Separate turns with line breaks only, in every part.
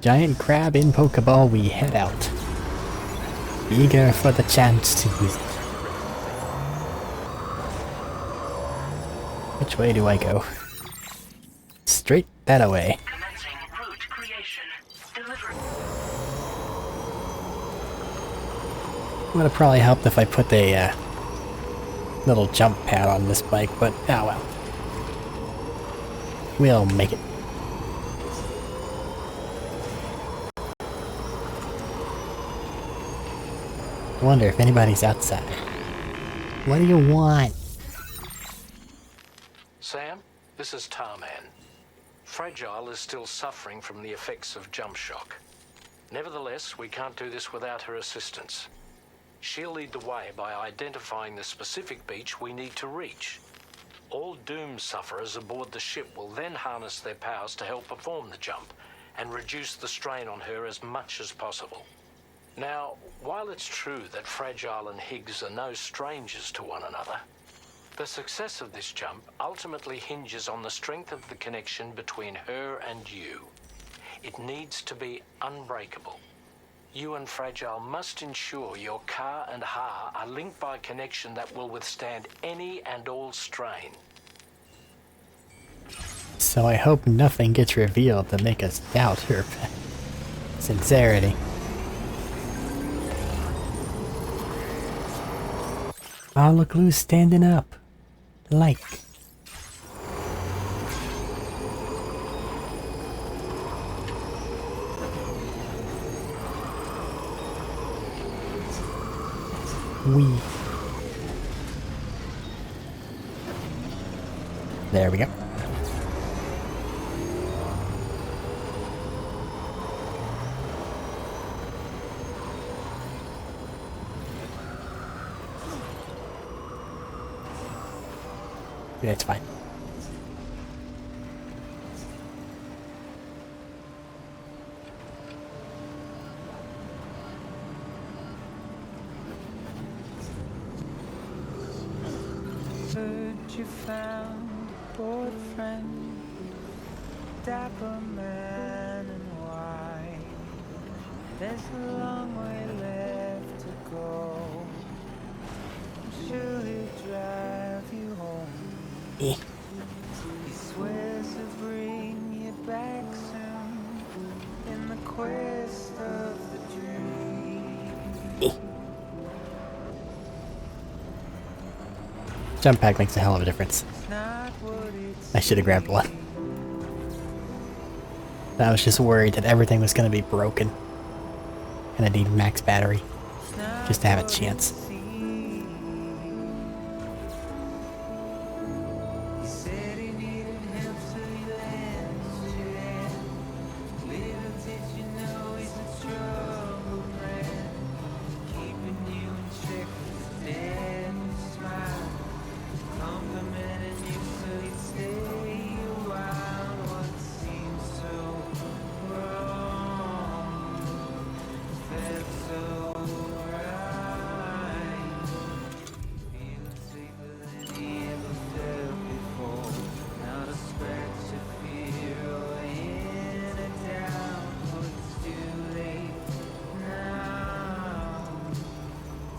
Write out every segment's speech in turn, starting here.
Giant crab in Pokeball, we head out. Eager for the chance to use it. Which way do I go? Straight that away. Would have probably helped if I put a little jump pad on this bike, but oh well. We'll make it. I wonder if anybody's outside. What do you want?
Sam, this is Tarman. Fragile is still suffering from the effects of jump shock. Nevertheless, we can't do this without her assistance. She'll lead the way by identifying the specific beach we need to reach. All doom sufferers aboard the ship will then harness their powers to help perform the jump and reduce the strain on her as much as possible. Now, while it's true that Fragile and Higgs are no strangers to one another, the success of this jump ultimately hinges on the strength of the connection between her and you. It needs to be unbreakable. You and Fragile must ensure your car and Ha are linked by a connection that will withstand any and all strain.
So I hope nothing gets revealed to make us doubt her sincerity. Oh, look who's standing up. Like. There we go. Yeah, it's fine.
You found a boyfriend, dapper man and white. There's a long way left to go. I'm sure he'll drive you home. He swears to bring you back soon in the quest of the dream.
Jump pack makes a hell of a difference. I should have grabbed one. I was just worried that everything was going to be broken. And I need max battery just to have a chance.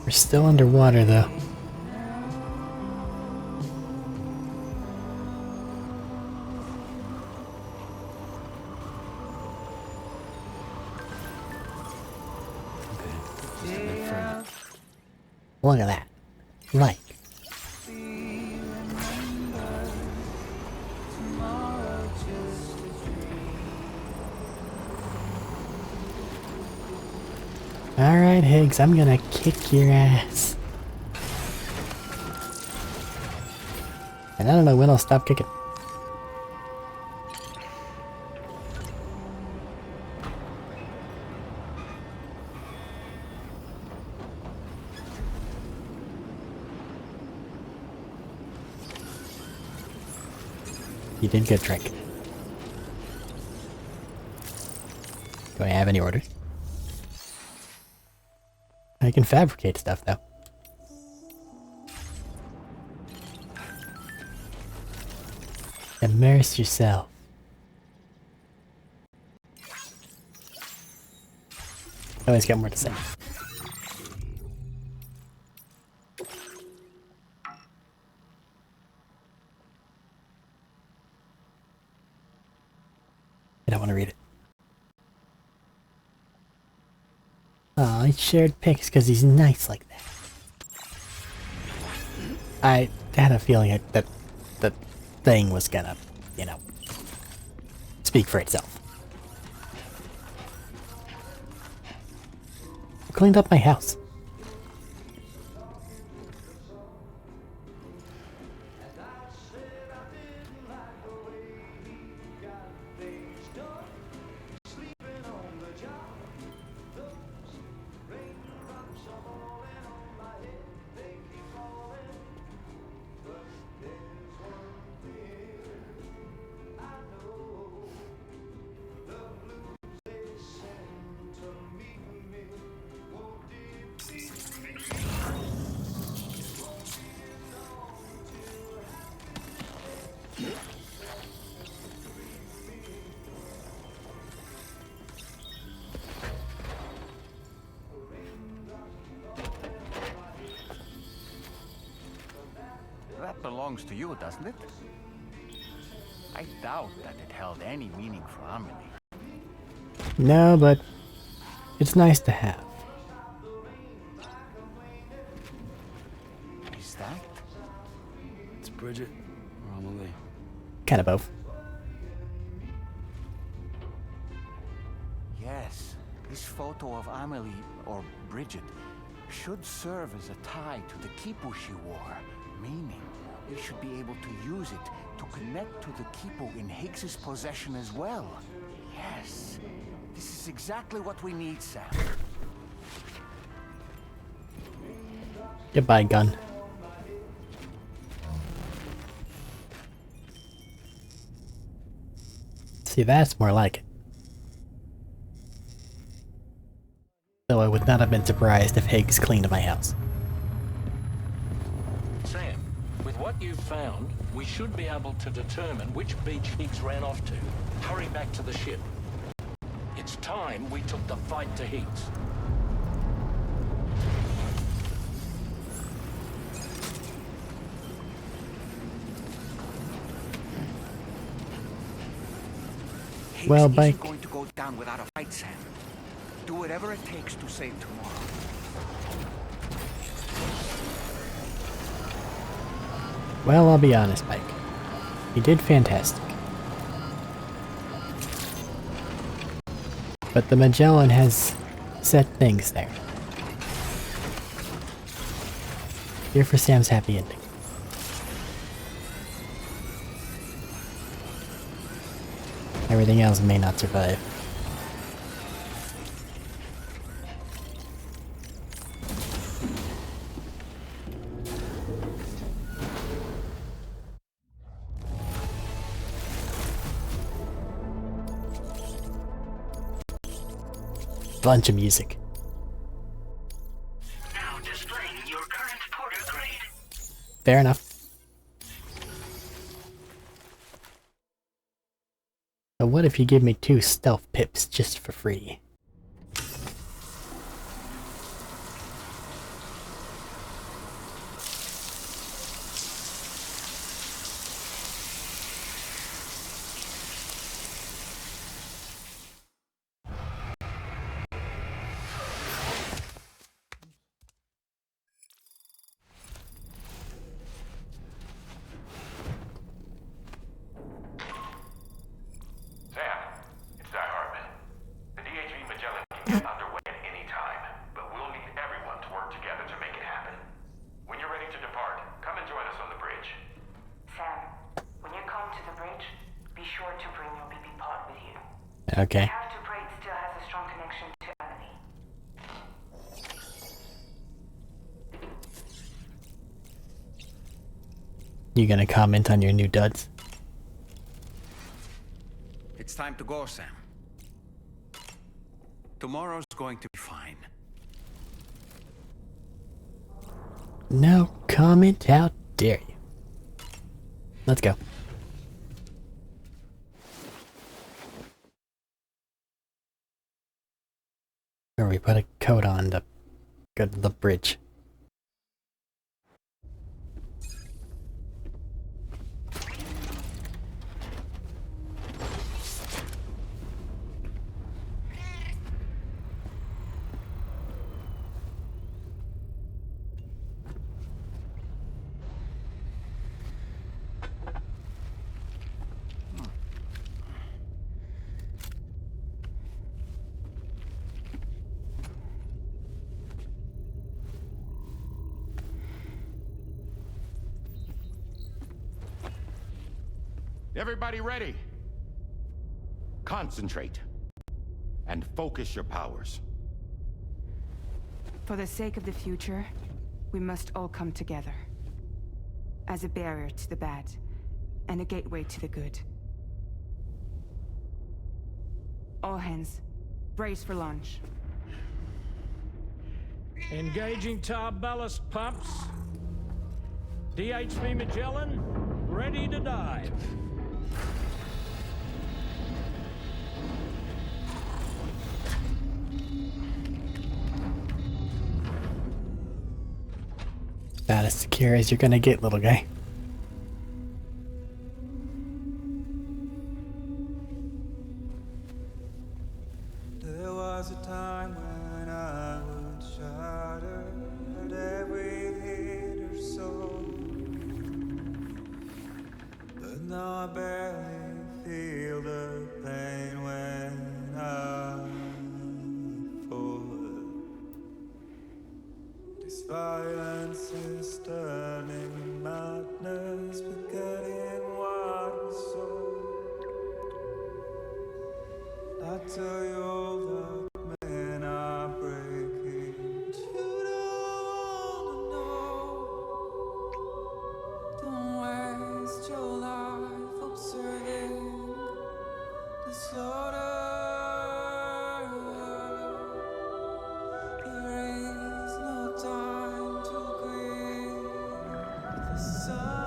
We're still underwater though. Look at that. Like. Alright, Higgs, I'm gonna kick your ass. And I don't know when I'll stop kicking. You did good, drink. Do I have any orders? I can fabricate stuff, though. Immerse yourself. I always got more to say. I don't want to read it. Oh, he shared pics because he's nice like that. I had a feeling that the thing was gonna, you know, speak for itself. I cleaned up my house.
That belongs to you, doesn't it? I doubt that it held any meaning for Amelie.
No, but it's nice to have.
Is that?
It's Bridget or Amelie.
Kind of both.
Yes, this photo of Amelie, or Bridget, should serve as a tie to the quipu she wore, meaning we should be able to use it to connect to the quipu in Higgs's possession as well. Yes, this is exactly what we need, Sam.
Goodbye, gun. See, that's more like it. Though I would not have been surprised if Higgs cleaned my house.
Sam, with what you've found, we should be able to determine which beach Higgs ran off to. Hurry back to the ship. It's time we took the fight to Higgs.
Well,
Higgs
Bike.
isn't going to go down without a fight, Sam. Do whatever it takes to save tomorrow.
Well, I'll be honest, Mike. You did fantastic. But the Magellan has set things there. Here for Sam's happy ending. Everything else may not survive. Bunch of music.
Now displaying your current porter grade.
Fair enough. But what if you give me 2 stealth pips just for free?
Underway at any time, but we'll need everyone to work together to make it happen. When you're ready to depart, come and join us on the bridge.
Sam, when you come to the bridge, be sure to bring your BB pod with you.
Okay.
We have to pray it still has a strong connection to Emily.
You gonna comment on your new duds?
It's time to go, Sam. Tomorrow's going to be fine.
No comment, how dare you? Let's go. Or we put a coat on to go to the bridge.
Everybody ready? Concentrate. And focus your powers.
For the sake of the future, we must all come together. As a barrier to the bad, and a gateway to the good. All hands, brace for launch.
Engaging tar ballast pumps. DHV Magellan, ready to dive.
About as secure as you're gonna get, little guy.
There was a time when I would shudder at every hit or soul, but now I barely feel the pain when I fall. This violence is turning madness, forgetting what was sold. I tell you all that men are breaking, but you don't know. Don't waste your life observing the slaughter. There is no time to grieve the sun.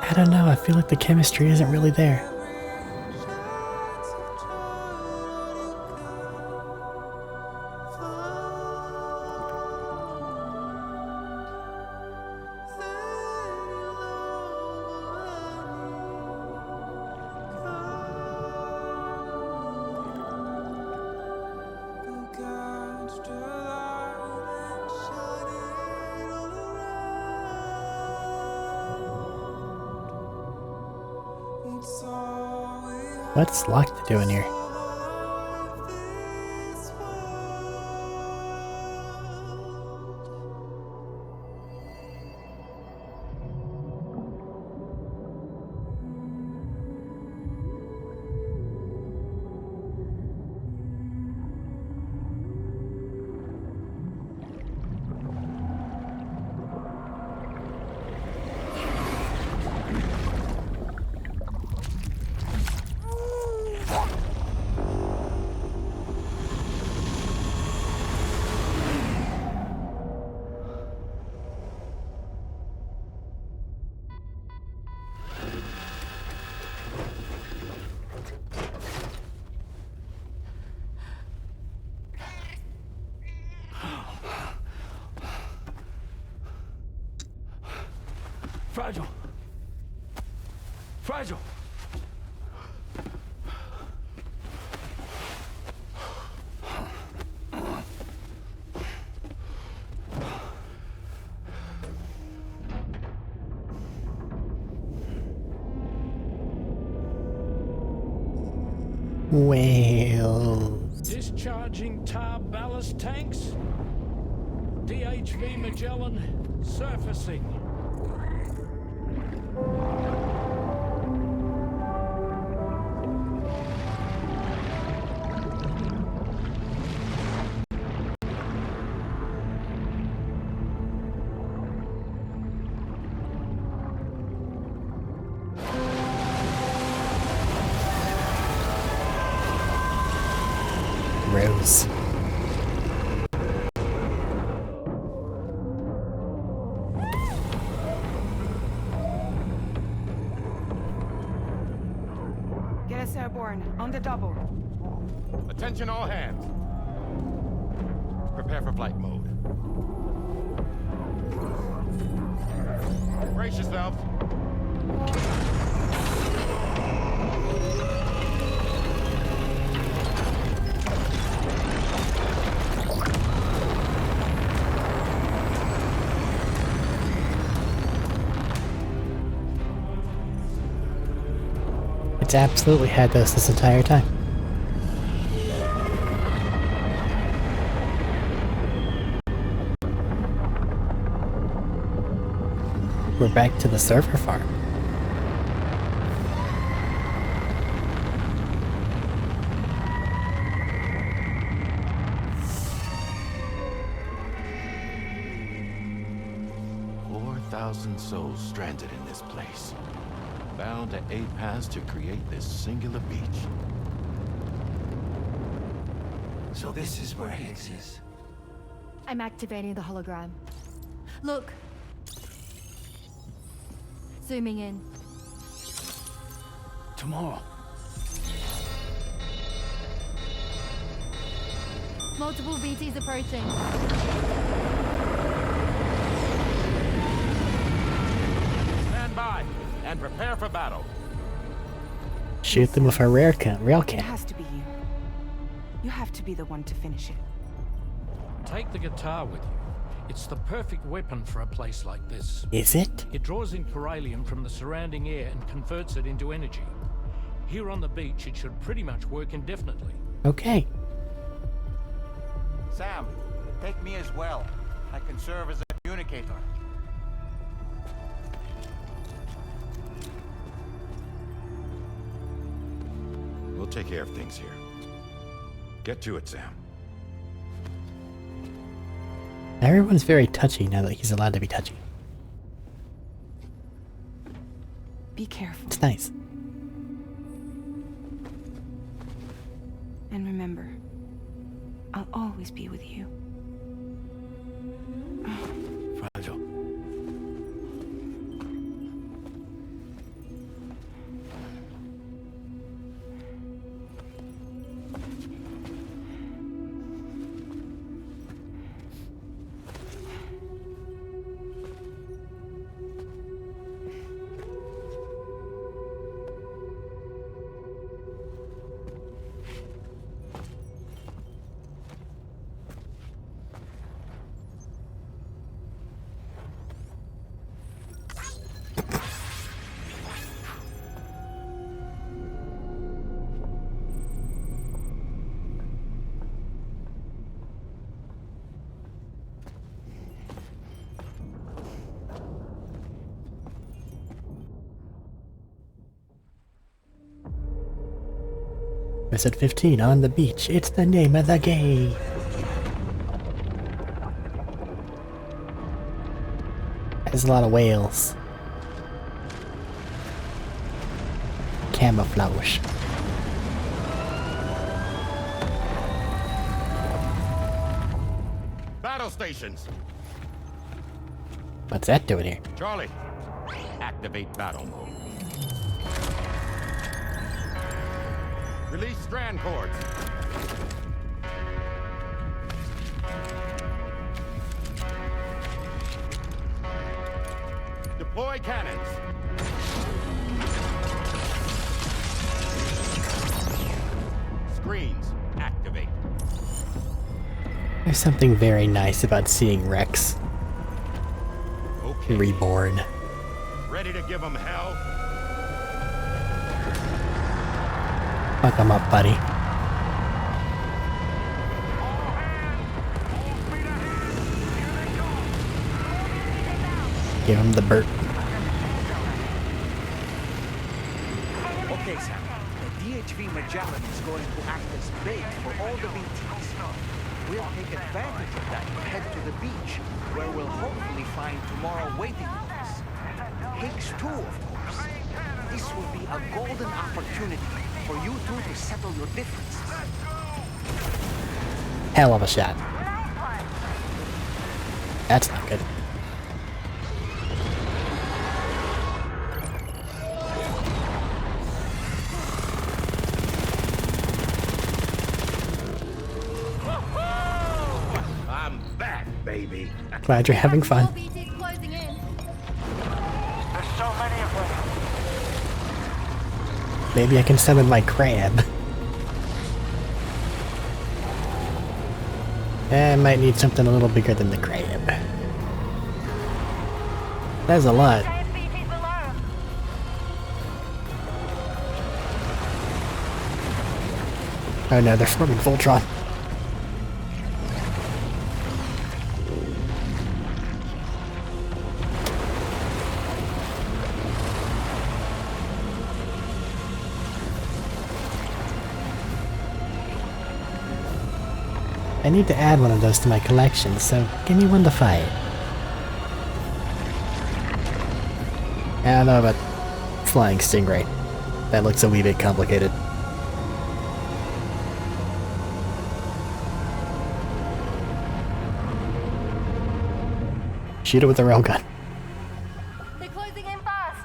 I don't know, I feel like the chemistry isn't really there. What's Locke doing here?
Fragile. Fragile.
Whales.
Discharging tar ballast tanks. DHV Magellan surfacing.
Rose.
Get us airborne, on the double.
Attention all hands. Prepare for flight mode. Brace yourselves.
It's absolutely had us this entire time. We're back to the server farm.
Souls stranded in this place, bound to 8 paths to create this singular beach.
So this is where Higgs is.
I'm activating the hologram. Look. Zooming in.
Tomorrow.
Multiple VTs approaching.
By and prepare for battle.
Shoot them with a rail
It
can.
has to be you. You have to be the one to finish it.
Take the guitar with you. It's the perfect weapon for a place like this.
Is it?
It draws in chiralium from the surrounding air and converts it into energy. Here on the beach, it should pretty much work indefinitely.
Okay.
Sam, take me as well. I can serve as a communicator.
We'll take care of things here. Get to it, Sam.
Everyone's very touchy now that he's allowed to be touchy.
Be careful.
It's nice.
And remember, I'll always be with you.
Fragile.
Episode 15 on the beach. It's the name of the game. There's a lot of whales. Camouflage.
Battle stations.
What's that doing here?
Charlie, activate battle mode. Release strand cords. Deploy cannons. Screens, activate.
There's something very nice about seeing Rex
Okay.
reborn.
Ready to give them hell?
Fuck him up, buddy. Give him the Burt.
Okay, Sam. The DHV Magellan is going to act as bait for all the BTs. We'll take advantage of that and head to the beach, where we'll hopefully find tomorrow waiting for us. Higgs too, of course. This will be a golden opportunity for you two to settle your differences.
Hell of a shot. That's not good.
me.
Glad you're having fun.
More BTs closing in.
There's so many of them.
Maybe I can summon my crab. I might need something a little bigger than the crab. That's a lot.
Giant BTs below.
Oh no, they're forming Voltron. I need to add one of those to my collection, so give me one to fight. I don't know about flying stingray. That looks a wee bit complicated. Shoot it with a railgun.
They're closing in fast.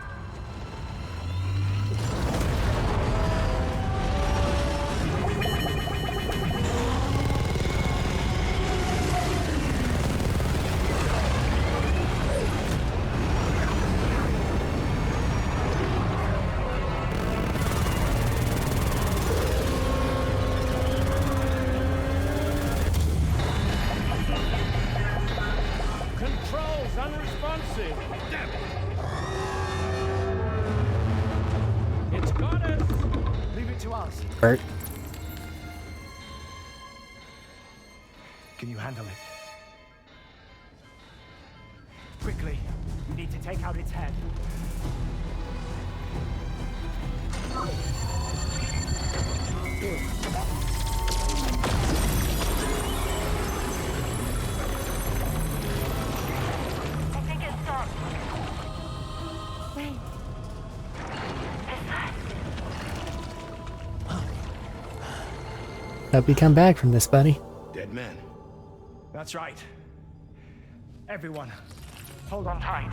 Controls unresponsive. Damn it. It's got us.
Leave it to us.
Bert,
Can you handle it? Quickly, you need to take out its head.
I think it stopped.
Wait.
hope you come back from this, buddy.
Dead man.
That's right. Everyone, hold on tight.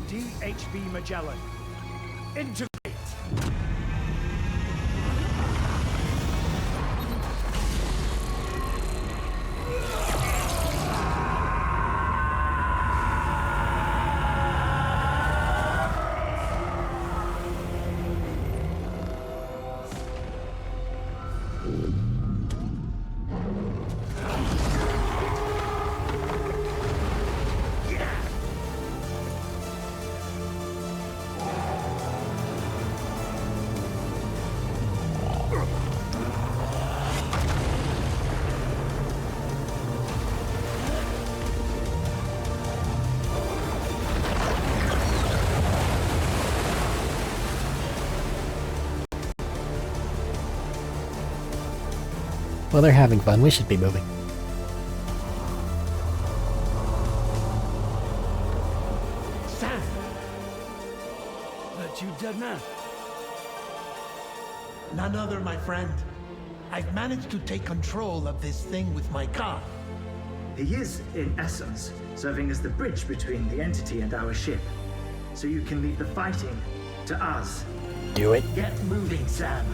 DHB Magellan, integrate.
Well, they're having fun. We should be moving.
Sam! That you, dead man?
None other, my friend. I've managed to take control of this thing with my car.
He is, in essence, serving as the bridge between the entity and our ship. So you can leave the fighting to us.
Do it.
Get moving, Sam.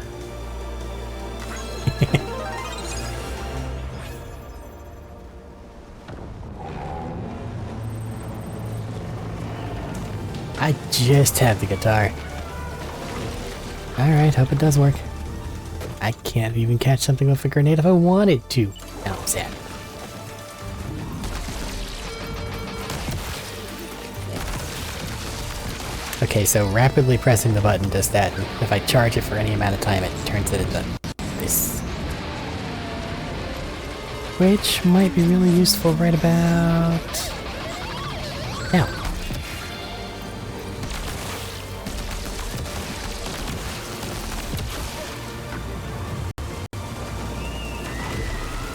I just have the guitar. Alright, hope it does work. I can't even catch something with a grenade if I wanted to. Now I'm sad. Okay, so rapidly pressing the button does that, and if I charge it for any amount of time, it turns it into this. Which might be really useful right about now.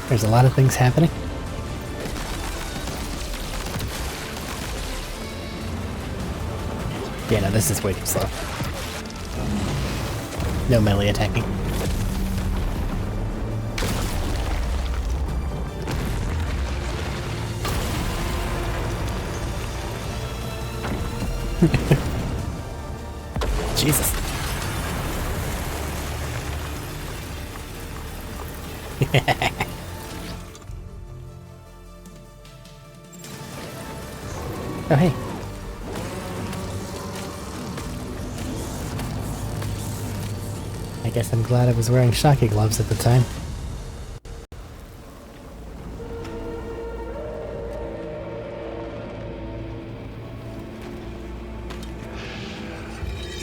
There's a lot of things happening. Yeah, no, this is way too slow. No melee attacking. Jesus. Oh, hey. I guess I'm glad I was wearing shocky gloves at the time.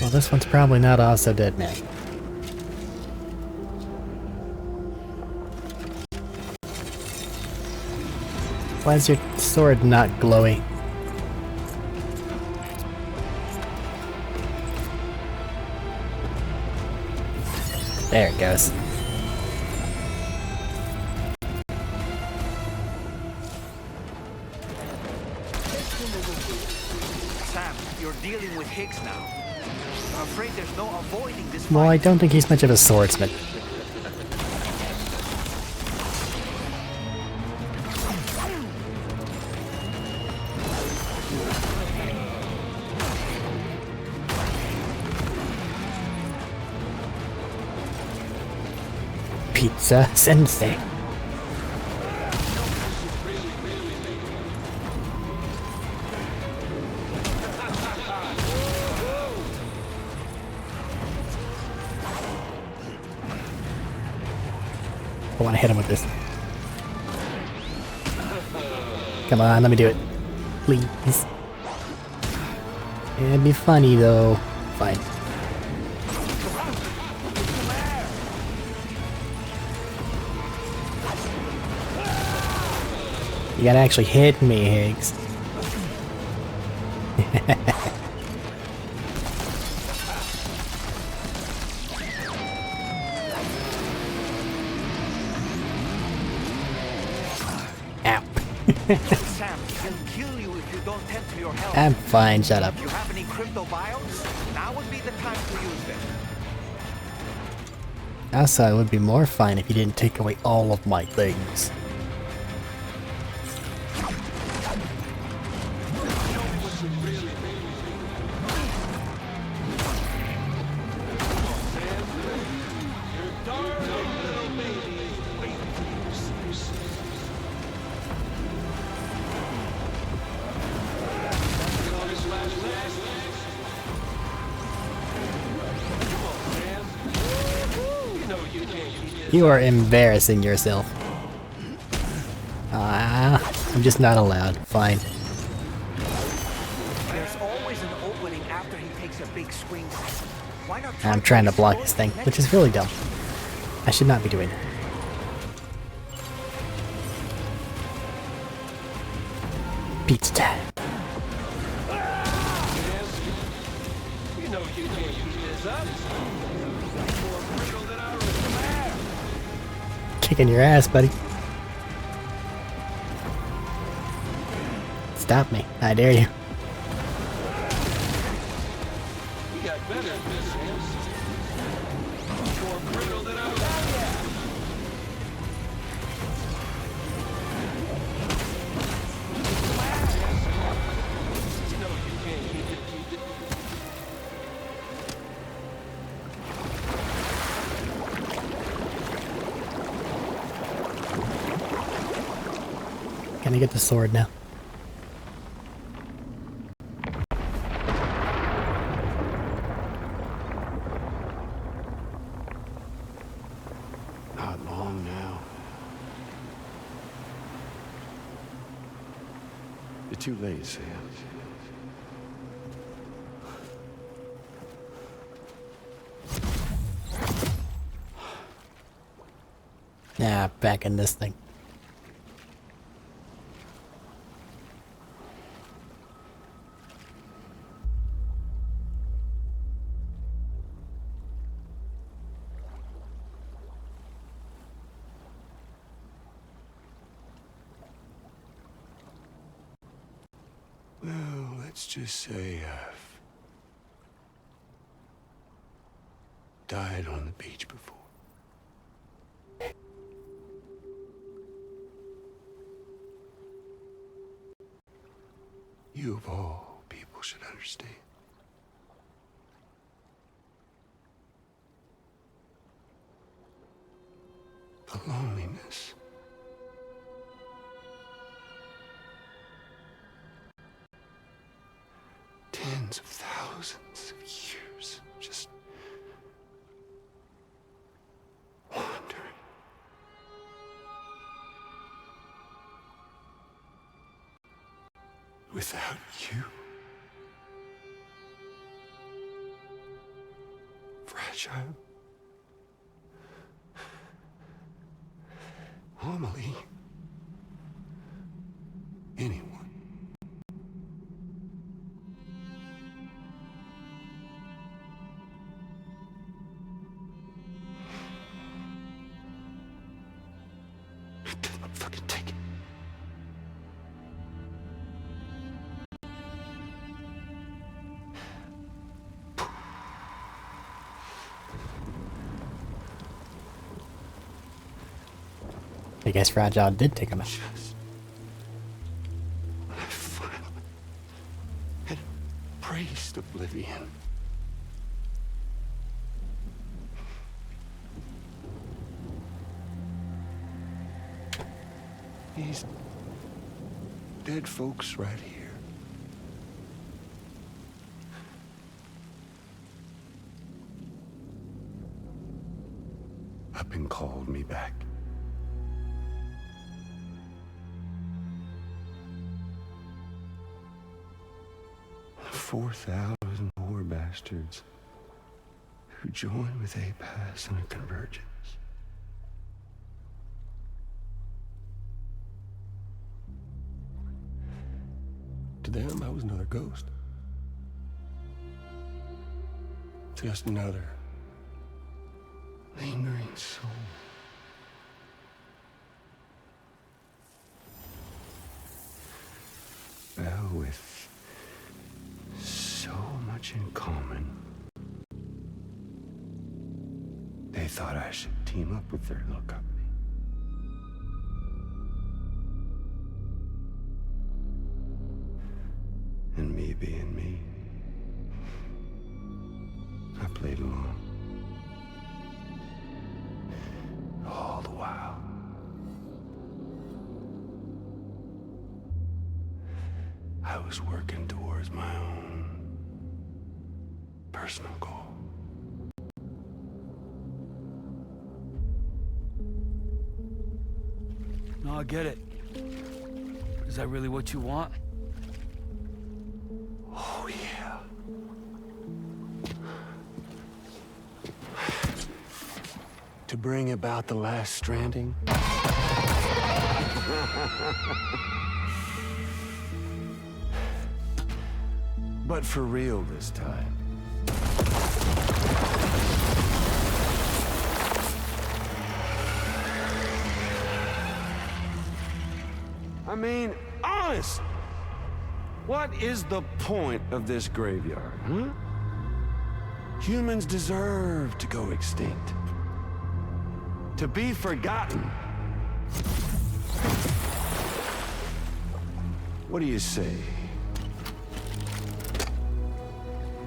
Well, this one's probably not also dead, man. Why is your sword not glowy? There it goes.
Sam, you're dealing with Higgs now. I'm afraid there's no avoiding this.
Well, I don't think he's much of a swordsman. Pizza Sensei. I want to hit him with this. Come on, let me do it. Please. It'd be funny though. Fine. You gotta actually hit me, Higgs. Ow.
Sam, he'll kill you if you don't tend to your health.
I'm fine, shut up.
You have any crypto bios? Now would be the time to use them.
Also, it would be more fine if you didn't take away all of my things. You are embarrassing yourself. I'm just not allowed. Fine.
There's always an opening after he takes a big swing. Why not try
I'm trying to block his thing, which is really dumb. I should not be doing it. Pizza time.
You know you can't use this up.
Kicking your ass, buddy. Stop me. I dare you.
You got better at this, Sam. More brittle than I was. You know you can't keep it.
Can I get the sword now?
Not long now. You're too late, Sam.
Yeah, back in this thing.
Well, let's just say I've died on the beach before. You of all people should understand.
the loneliness. Tens of thousands of years just wandering. Without you. Fragile. Amelie. Anyone. I cannot fucking take it.
I guess Fragile did take him out.
When I finally had embraced oblivion. These dead folks right here. Up and called me back. 4,000 more bastards who join with APAS in a convergence. To them, I was another ghost. Just another lingering soul. Well, with so much in common, they thought I should team up with their little company. And me being me, I played along. All the while. I was working towards my own personal goal.
No, I get it. Is that really what you want?
Oh, yeah. To bring about the last stranding. But for real this time. I mean, honest. What is the point of this graveyard, huh? Humans deserve to go extinct. To be forgotten. What do you say?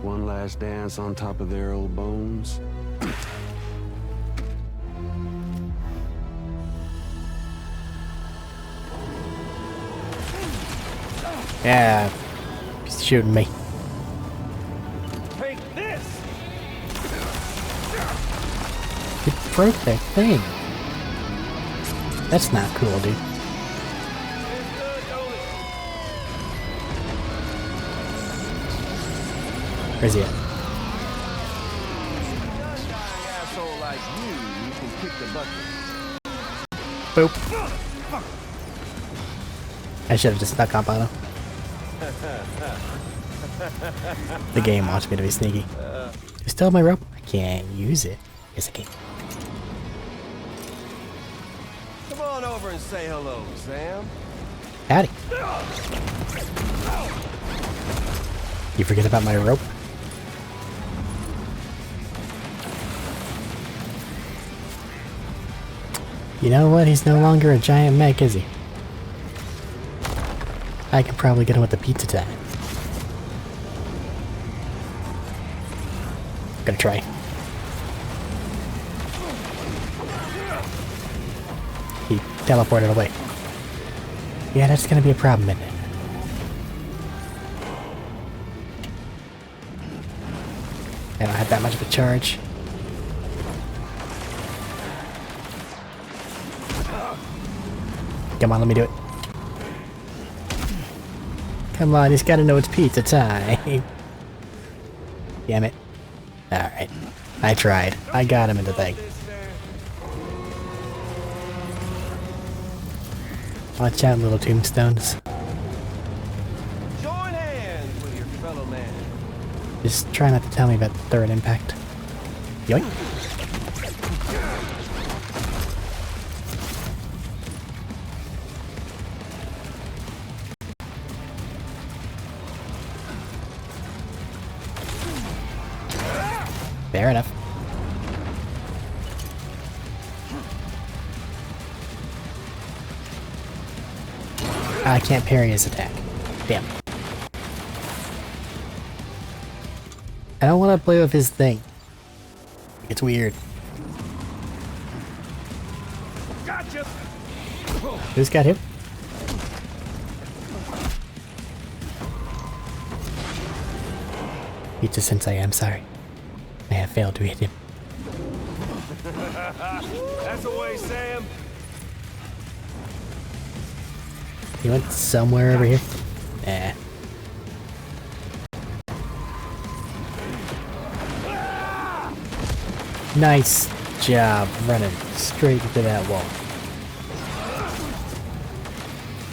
One last dance on top of their old bones?
Yeah, he's shooting me.
Take this!
It broke that thing. That's not cool, dude. Where's he at?
Asshole like you can kick the bucket.
Boop. I should have just stuck up on him. The game wants me to be sneaky. You still have my rope? I can't use it. Yes, I can.
Come on over and say hello, Sam.
Howdy. You forget about my rope? You know what? He's no longer a giant mech, is he? I could probably get him with the pizza time. Gonna try. He teleported away. Yeah, that's gonna be a problem, isn't it? I don't have that much of a charge. Come on, let me do it. Come on, he's gotta know it's pizza time. Damn it. Alright. I tried. I got him in the thing. Watch out, little tombstones.
Join hands with your fellow man.
Just try not to tell me about the third impact. Yoink. Fair enough. I can't parry his attack. Damn. I don't want to play with his thing. It's weird.
Gotcha.
Who's got him? Pizza Sensei, I'm sorry. I have failed to hit him.
That's the way, Sam.
He went somewhere over here. Nah. Nice job running straight into that wall.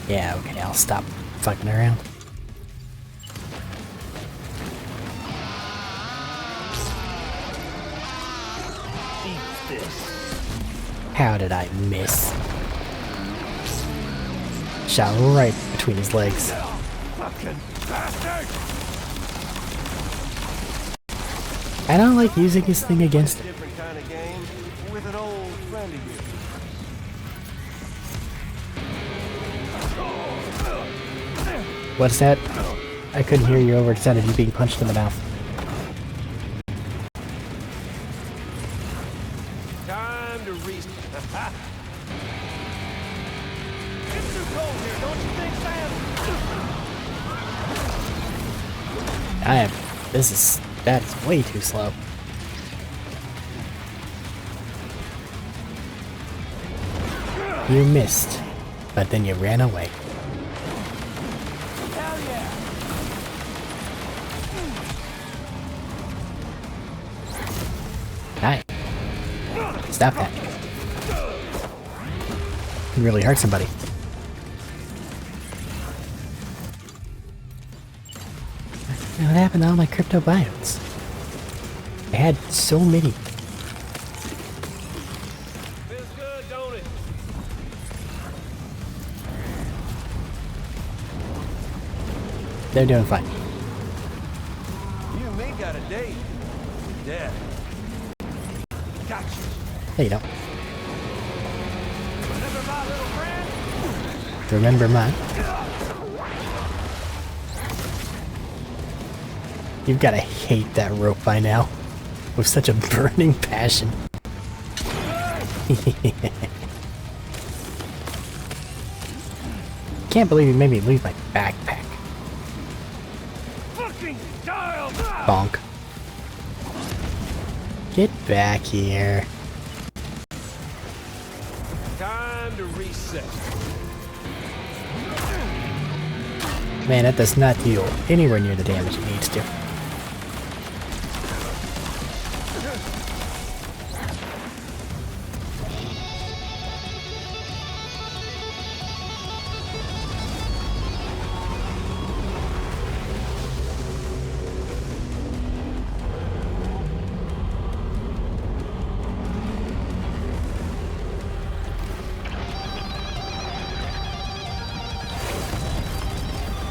Yeah, okay, I'll stop fucking around. How did I miss? Shot right between his legs.
Fucking bastard!
I don't like using his thing against him.
Different kind of game with an old friend of yours.
What's that? I couldn't hear you over the sound of you being punched in the mouth.
Time to reach. It's too cold here, don't you think, Sam?
That is way too slow. You missed, but then you ran away.
Hell yeah!
Hi. Stop that. You really hurt somebody. What happened to all my crypto biotes? I had so many.
Feels good, don't it?
They're doing fine.
You and me got a date. Yeah. Gotcha.
No, you don't.
Remember my little friend?
Remember mine? You've gotta hate that rope by now. With such a burning passion. Can't believe you made me leave my backpack.
Fucking dial!
Bonk. Get back here.
Time to reset.
Man, that does not deal anywhere near the damage it needs to.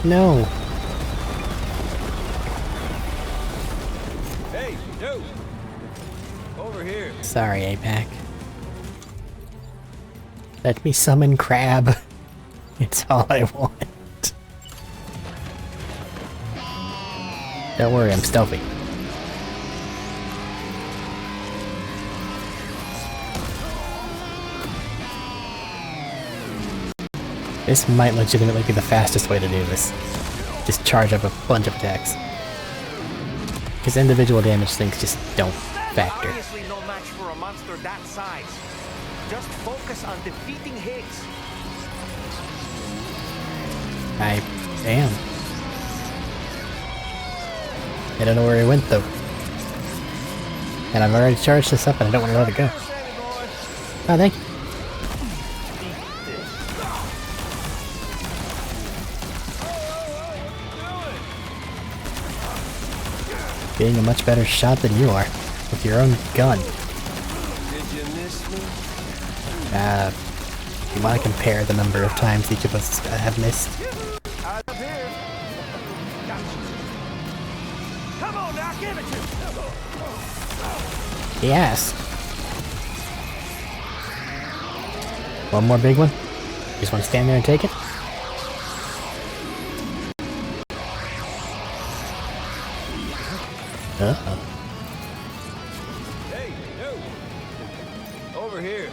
No.
Hey, dude. Over here.
Sorry, APAC. Let me summon Crab. It's all I want. Don't worry, I'm stealthy. This might legitimately be the fastest way to do this. Just charge up a bunch of attacks. Because individual damage things just don't factor.
Obviously no match for a monster that size. Just focus on defeating Higgs.
I am. I don't know where he went though. And I've already charged this up and I don't want to let it go. Oh, thank you. Being a much better shot than you are, with your own gun.
Did you miss me?
You want to compare the number of times each of us have missed?
Out of here. Come on now, give it to me.
Yes. One more big one? Just want to stand there and take it? Uh-oh.
Hey, no! Over here.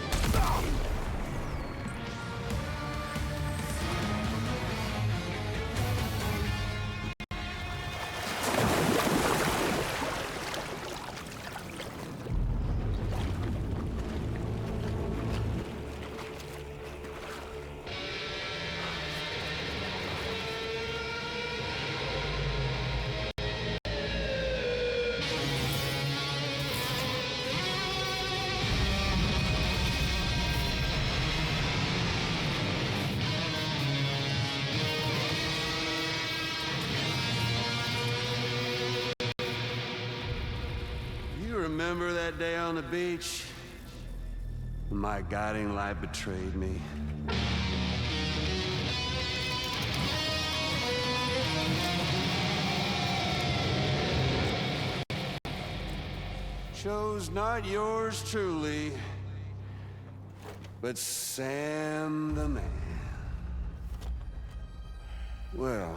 Remember that day on the beach? When my guiding light betrayed me? Chose not yours truly, but Sam the man. Well,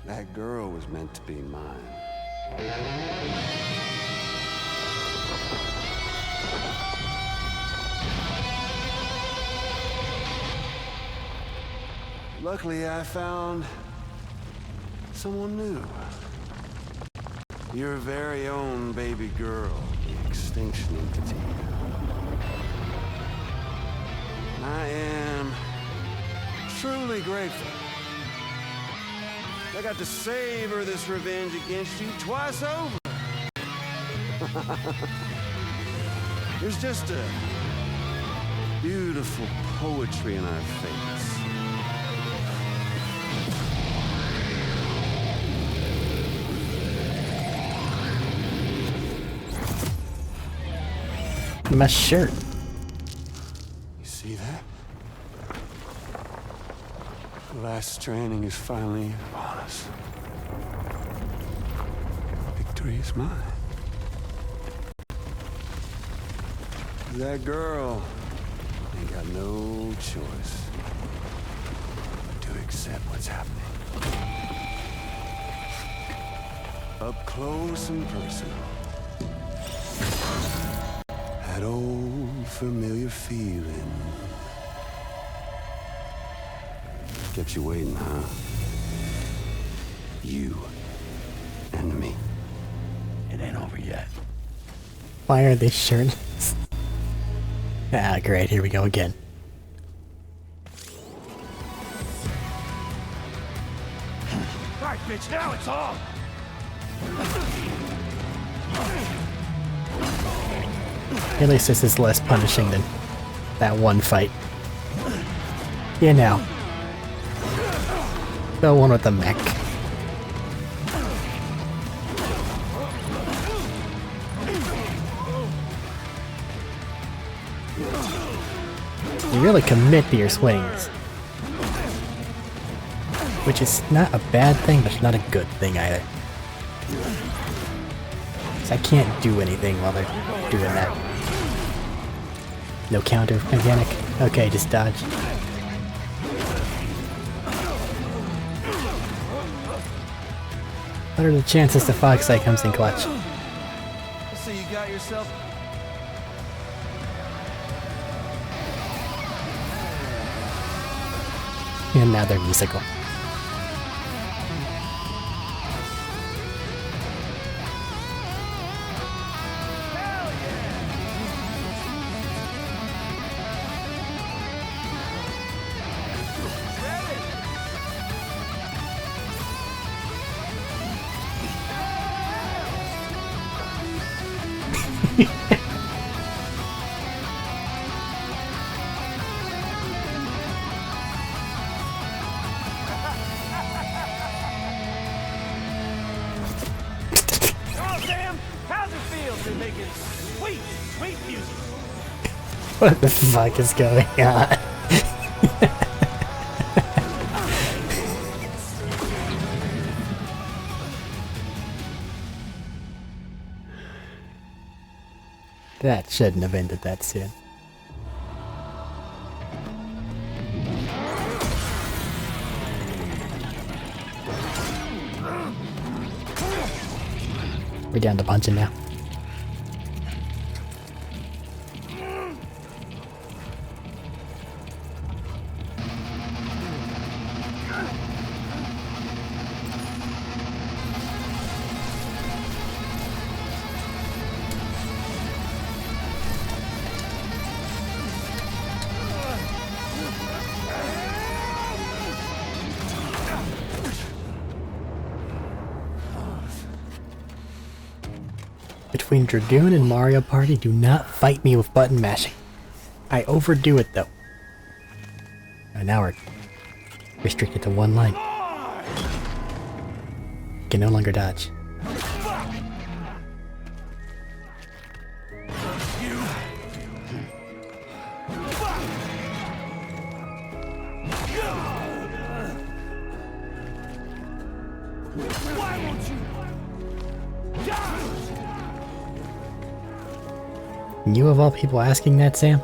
that girl was meant to be mine. Luckily, I found someone new. Your very own baby girl, the Extinction Entity. I am truly grateful. I got to savor this revenge against you twice over. There's just a beautiful poetry in our fates.
My shirt.
You see that? The last stranding is finally upon us. Victory is mine. That girl ain't got no choice but to accept what's happening. Up close and personal. That old familiar feeling. Kept you waiting, huh? You and me.
It ain't over yet.
Why are they shirtless? Ah, great, here we go again.
Alright, bitch, now it's on!
At least this is less punishing than that one fight. Yeah, now. The one with the mech. You really commit to your swings. Which is not a bad thing, but it's not a good thing either. So I can't do anything while they're doing that. No counter mechanic? Okay, just dodge. What are the chances the Foxeye comes in clutch?
So you got yourself...
And now they're musical. What the fuck is going on? That shouldn't have ended that soon. We're down to punching now. Between Dragoon and Mario Party, do not fight me with button mashing. I overdo it though. And now we're restricted to one line. Can no longer dodge.
Why won't you die?
You of all people asking that, Sam?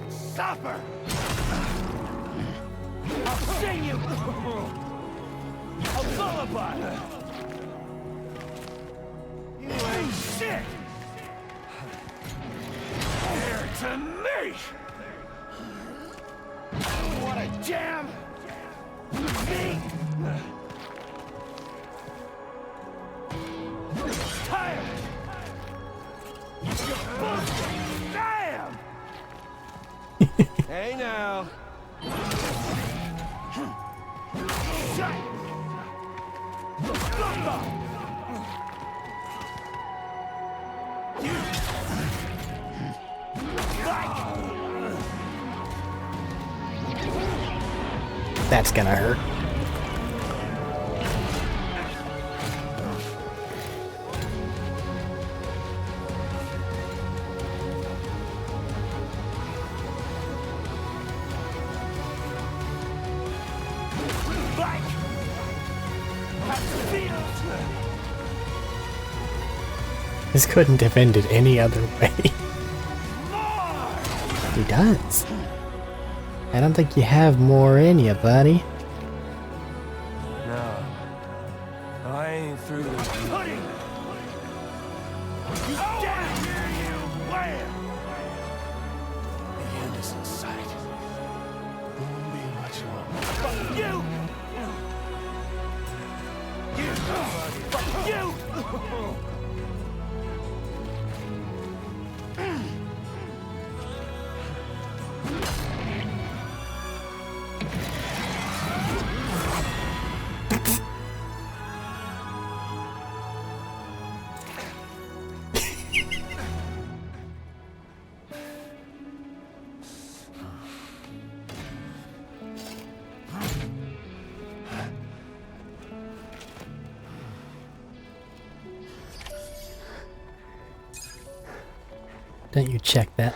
Stop her! I'll sing you a lullaby. You ain't shit. Here to me. What a jam! Me. Tired. Damn! Hey now. Shut.
That's gonna hurt. This couldn't have ended any other way. He does. I don't think you have more in you, buddy.
No. I ain't through this.
Pudding! You damn near you! Wham!
The end is in sight. Won't be much longer.
Fuck you! Fuck you!
Don't you check that.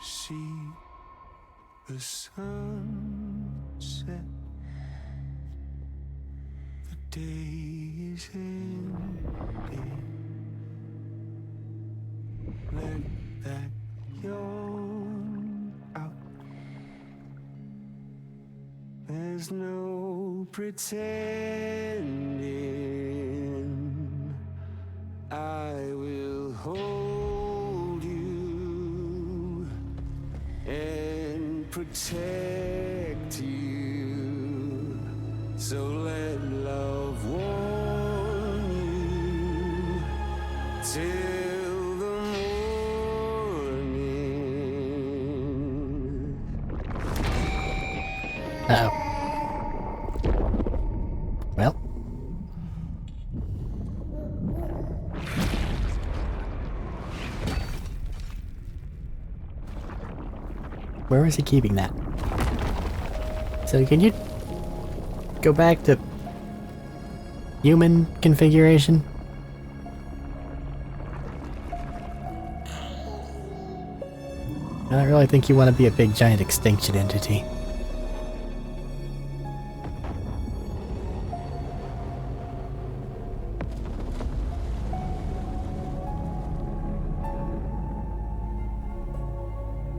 See the sunset. The day is ending. Let that yawn out. There's no pretending. I will hold you and protect you. So let love warm you till the morning.
Uh-oh. Well. Where is he keeping that? So can you go back to human configuration? I don't really think you want to be a big giant extinction entity.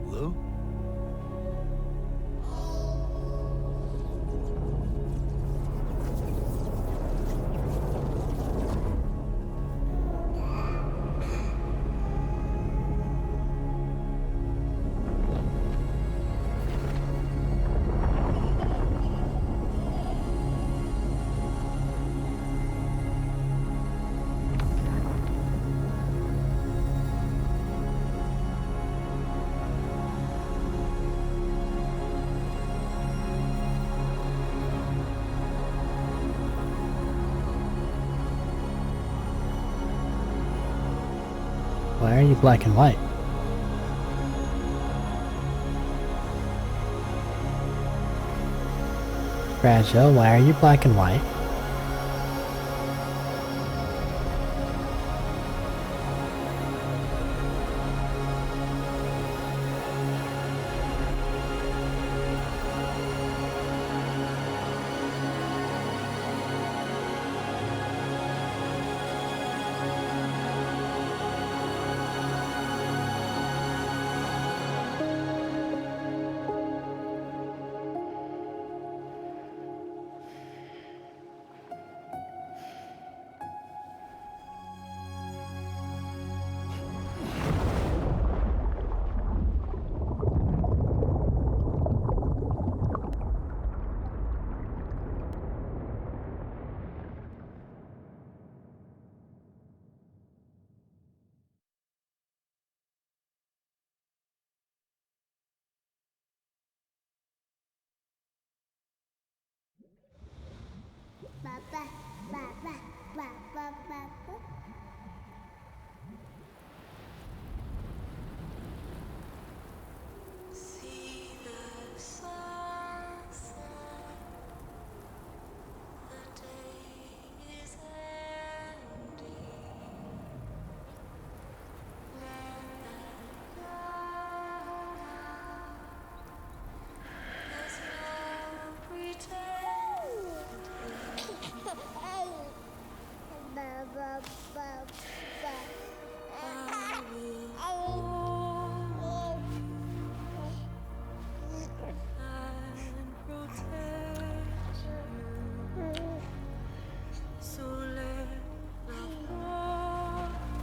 Hello?
Why are you black and white? Fragile, why are you black and white?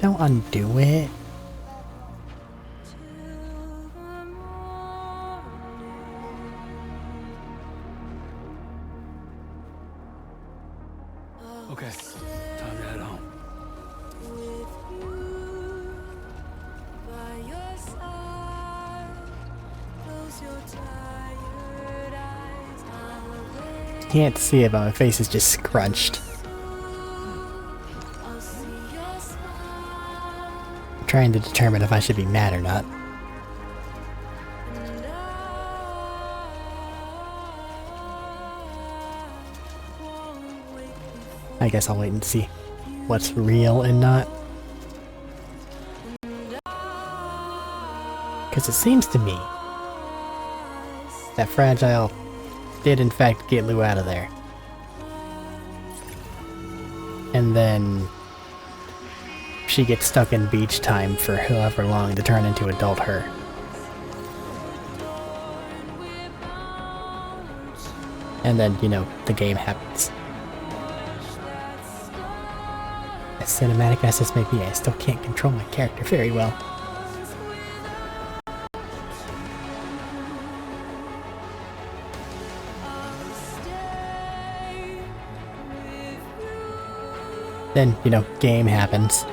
Don't undo it.
Okay, time to head home.
Can't see it, but my face is just scrunched. I'm trying to determine if I should be mad or not. I guess I'll wait and see what's real and not. Because it seems to me that Fragile did in fact get Lou out of there. And then she gets stuck in beach time for however long to turn into adult her. And then, you know, the game happens. As cinematic as this may be, I still can't control my character very well. Then, you know, game happens.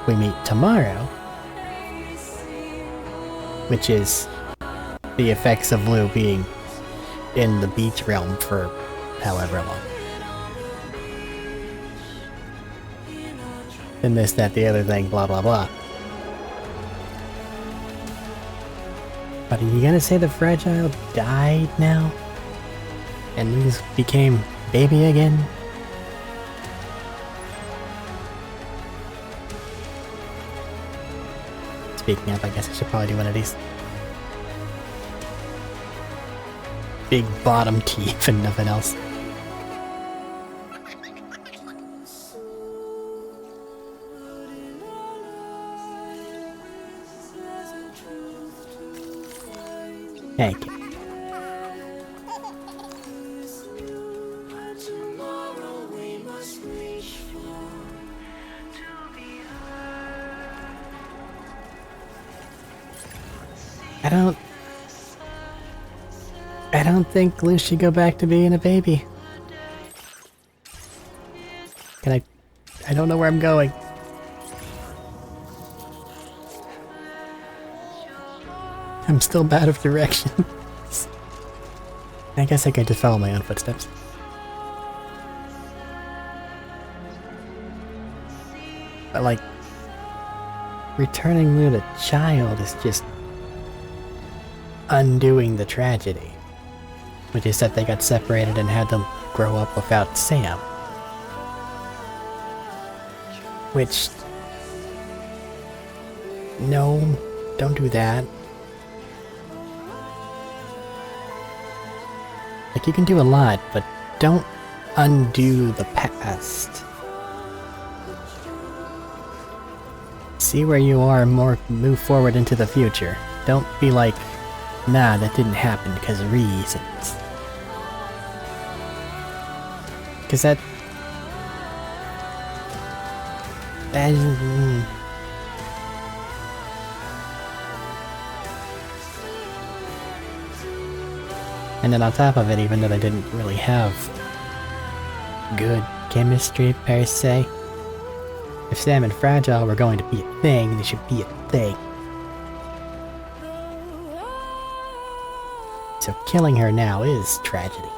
We meet tomorrow, which is the effects of Lou being in the beach realm for however long. And this, that, the other thing, blah blah blah. But are you gonna say the Fragile died now? And Lou's became baby again? Speaking of, I guess I should probably do one of these. Big bottom teeth and nothing else. Thank you. I don't think Lou should go back to being a baby. I don't know where I'm going. I'm still bad of directions. I guess I could just follow my own footsteps. But like, returning Lou to child is just undoing the tragedy, which is that they got separated and had them grow up without Sam. Which, no, don't do that. Like, you can do a lot, but don't undo the past. See where you are and move forward into the future. Don't be like, nah, that didn't happen because of reasons. Because that... And then on top of it, even though they didn't really have good chemistry per se, if Sam and Fragile were going to be a thing, they should be a thing. So killing her now is tragedy.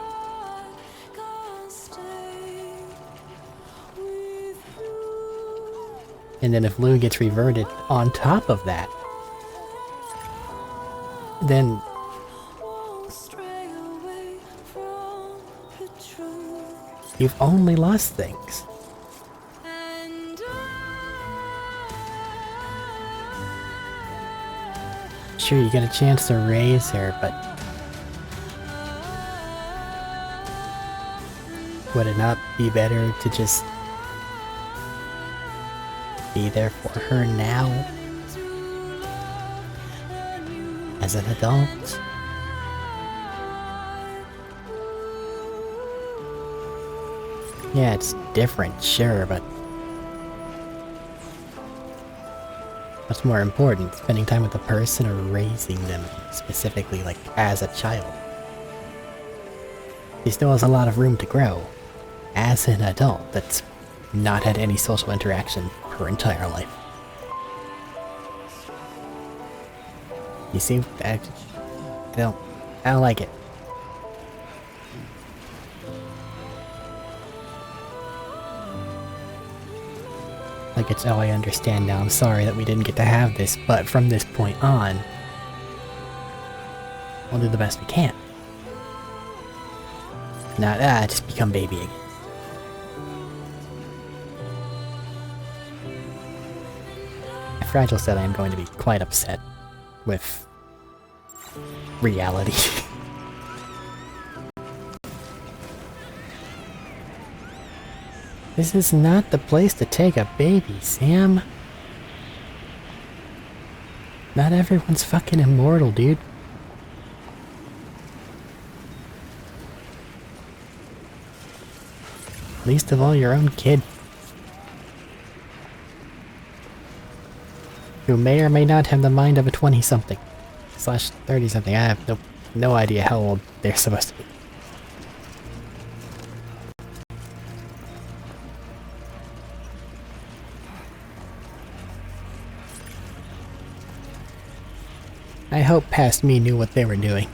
And then if Lou gets reverted on top of that, then you've only lost things. Sure, you get a chance to raise her, but would it not be better to just be there for her now as an adult? Yeah, it's different, sure, but what's more important, spending time with the person or raising them, specifically, like, as a child? She still has a lot of room to grow as an adult that's not had any social interaction her entire life. You see, I don't like it. Like, it's, oh, I understand now, I'm sorry that we didn't get to have this, but from this point on, we'll do the best we can. Not, just become baby again. Fragile said I am going to be quite upset with reality. This is not the place to take a baby, Sam. Not everyone's fucking immortal, dude. Least of all your own kid. Who may or may not have the mind of a 20-something. / 30-something. I have no idea how old they're supposed to be. I hope past me knew what they were doing.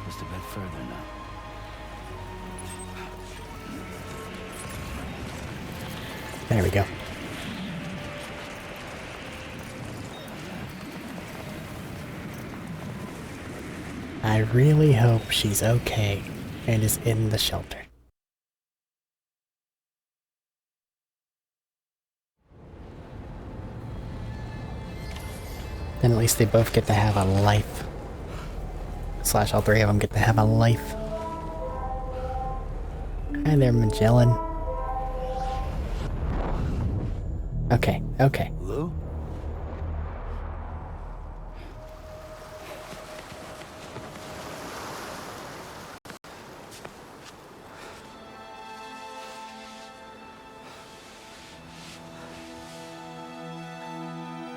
Just a bit further now.
There we go. I really hope she's okay and is in the shelter. Then at least they both get to have a life. / all three of them get to have a life. Hi there, Magellan. Okay, okay.
Lou?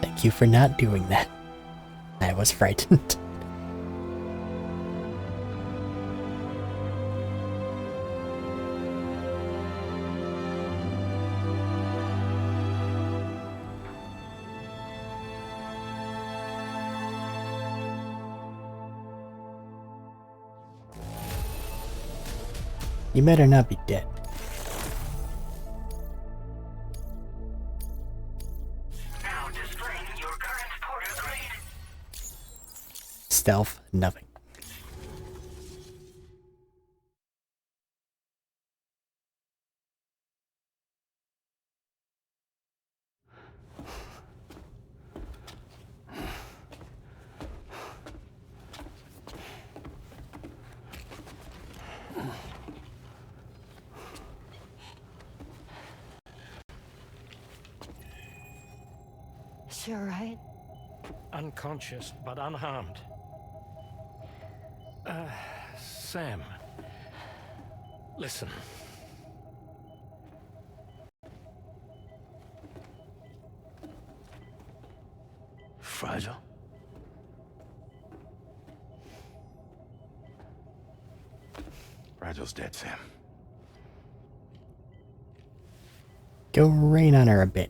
Thank you for not doing that. I was frightened. You better not be dead.
Now displaying your current porter grade.
Stealth, nothing.
Is she alright?
Unconscious, but unharmed. Sam. Listen.
Fragile?
Fragile's dead, Sam.
Go rain on her a bit.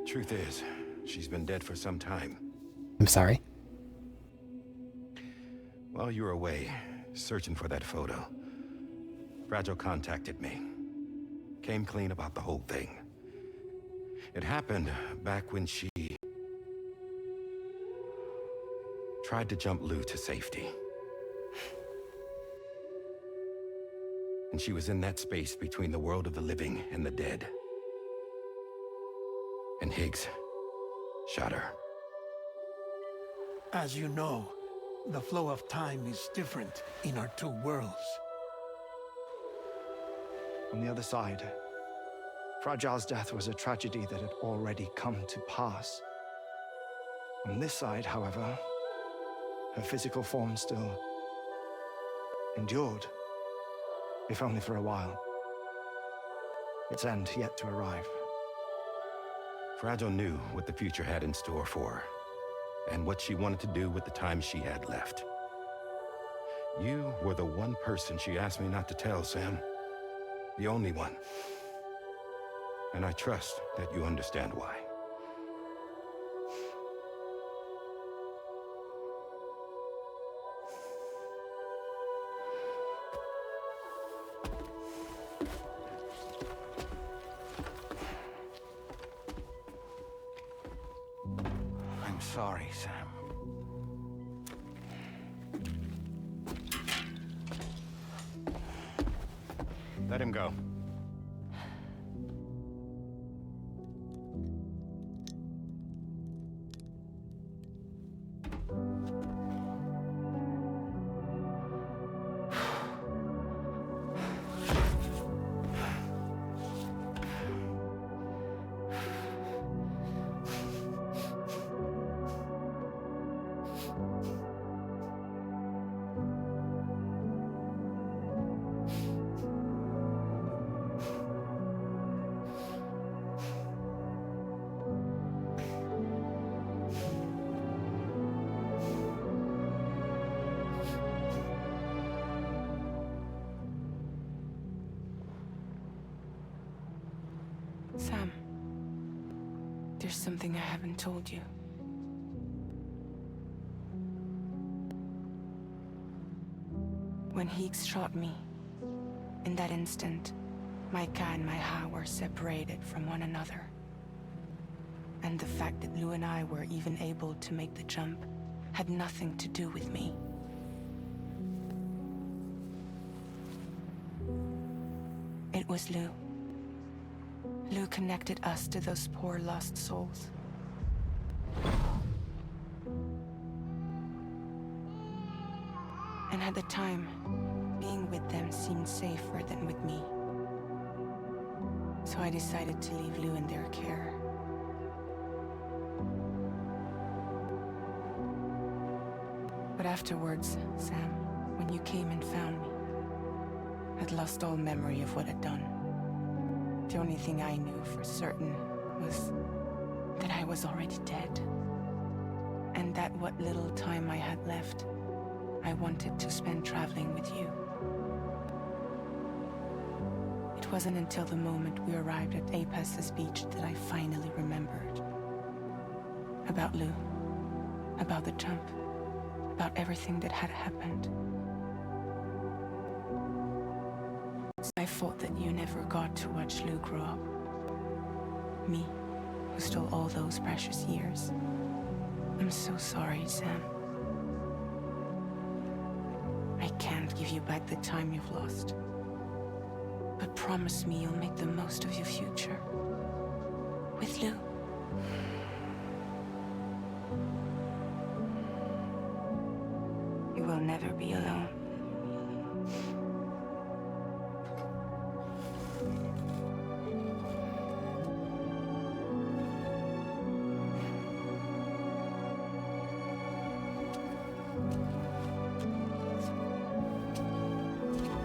Truth is, she's been dead for some time.
I'm sorry.
While you were away, searching for that photo, Fragile contacted me. Came clean about the whole thing. It happened back when she tried to jump Lou to safety. And she was in that space between the world of the living and the dead. And Higgs shot her.
As you know, The flow of time is different in our two worlds.
On the other side, Fragile's death was a tragedy that had already come to pass. On this side, however, her physical form still endured, if only for a while. Its end yet to arrive.
Fragile knew what the future had in store for her, and what she wanted to do with the time she had left. You were the one person she asked me not to tell, Sam. The only one. And I trust that you understand why.
I'm sorry, Sam.
Let him go.
Sam, there's something I haven't told you. When Heeks shot me, in that instant, my Ka and my Ha were separated from one another. And the fact that Lou and I were even able to make the jump had nothing to do with me. It was Lou. Lou connected us to those poor lost souls. And at the time, being with them seemed safer than with me. So I decided to leave Lou in their care. But afterwards, Sam, when you came and found me, I'd lost all memory of what I'd done. The only thing I knew for certain was that I was already dead. And that what little time I had left, I wanted to spend traveling with you. It wasn't until the moment we arrived at Apes's beach that I finally remembered. About Lou, about the jump, about everything that had happened. It's my fault that you never got to watch Lou grow up. Me, who stole all those precious years. I'm so sorry, Sam. I can't give you back the time you've lost. But promise me you'll make the most of your future. With Lou. You will never be alone.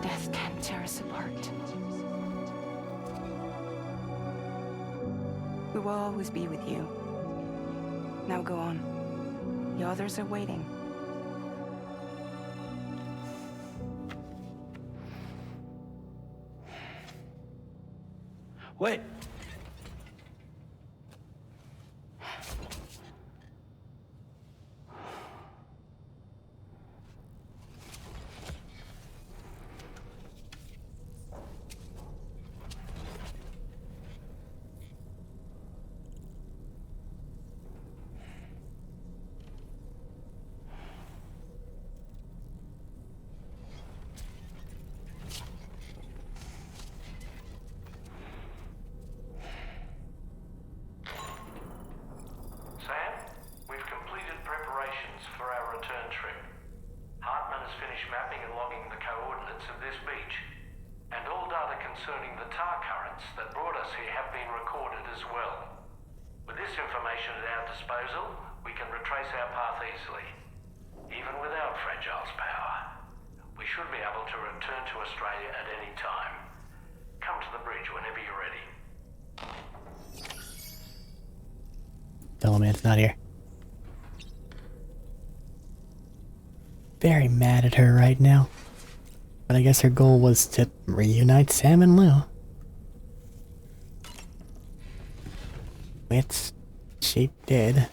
Death can't tear us apart. We will always be with you. Now go on. The others are waiting.
Wait!
routes that brought us here have been recorded as well. With this information at our disposal, we can retrace our path easily. Even without Fragile's power, we should be able to return to Australia at any time. Come to the bridge whenever you're ready.
Delaman's not here. Very mad at her right now. But I guess her goal was to reunite Sam and Lou. Which she did.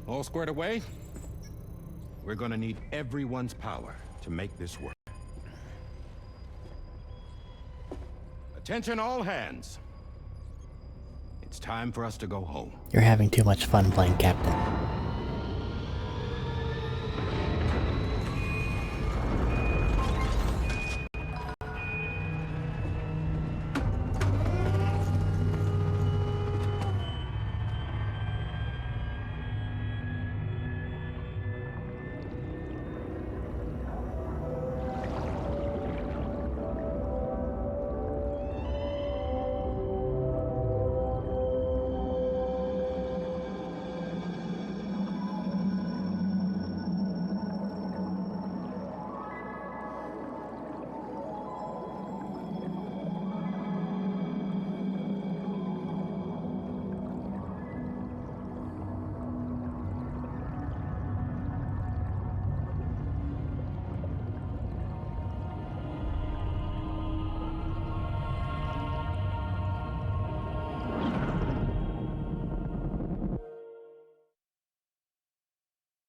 All squared away? We're gonna need everyone's power to make this work. Attention all hands. It's time for us to go home.
You're having too much fun playing captain.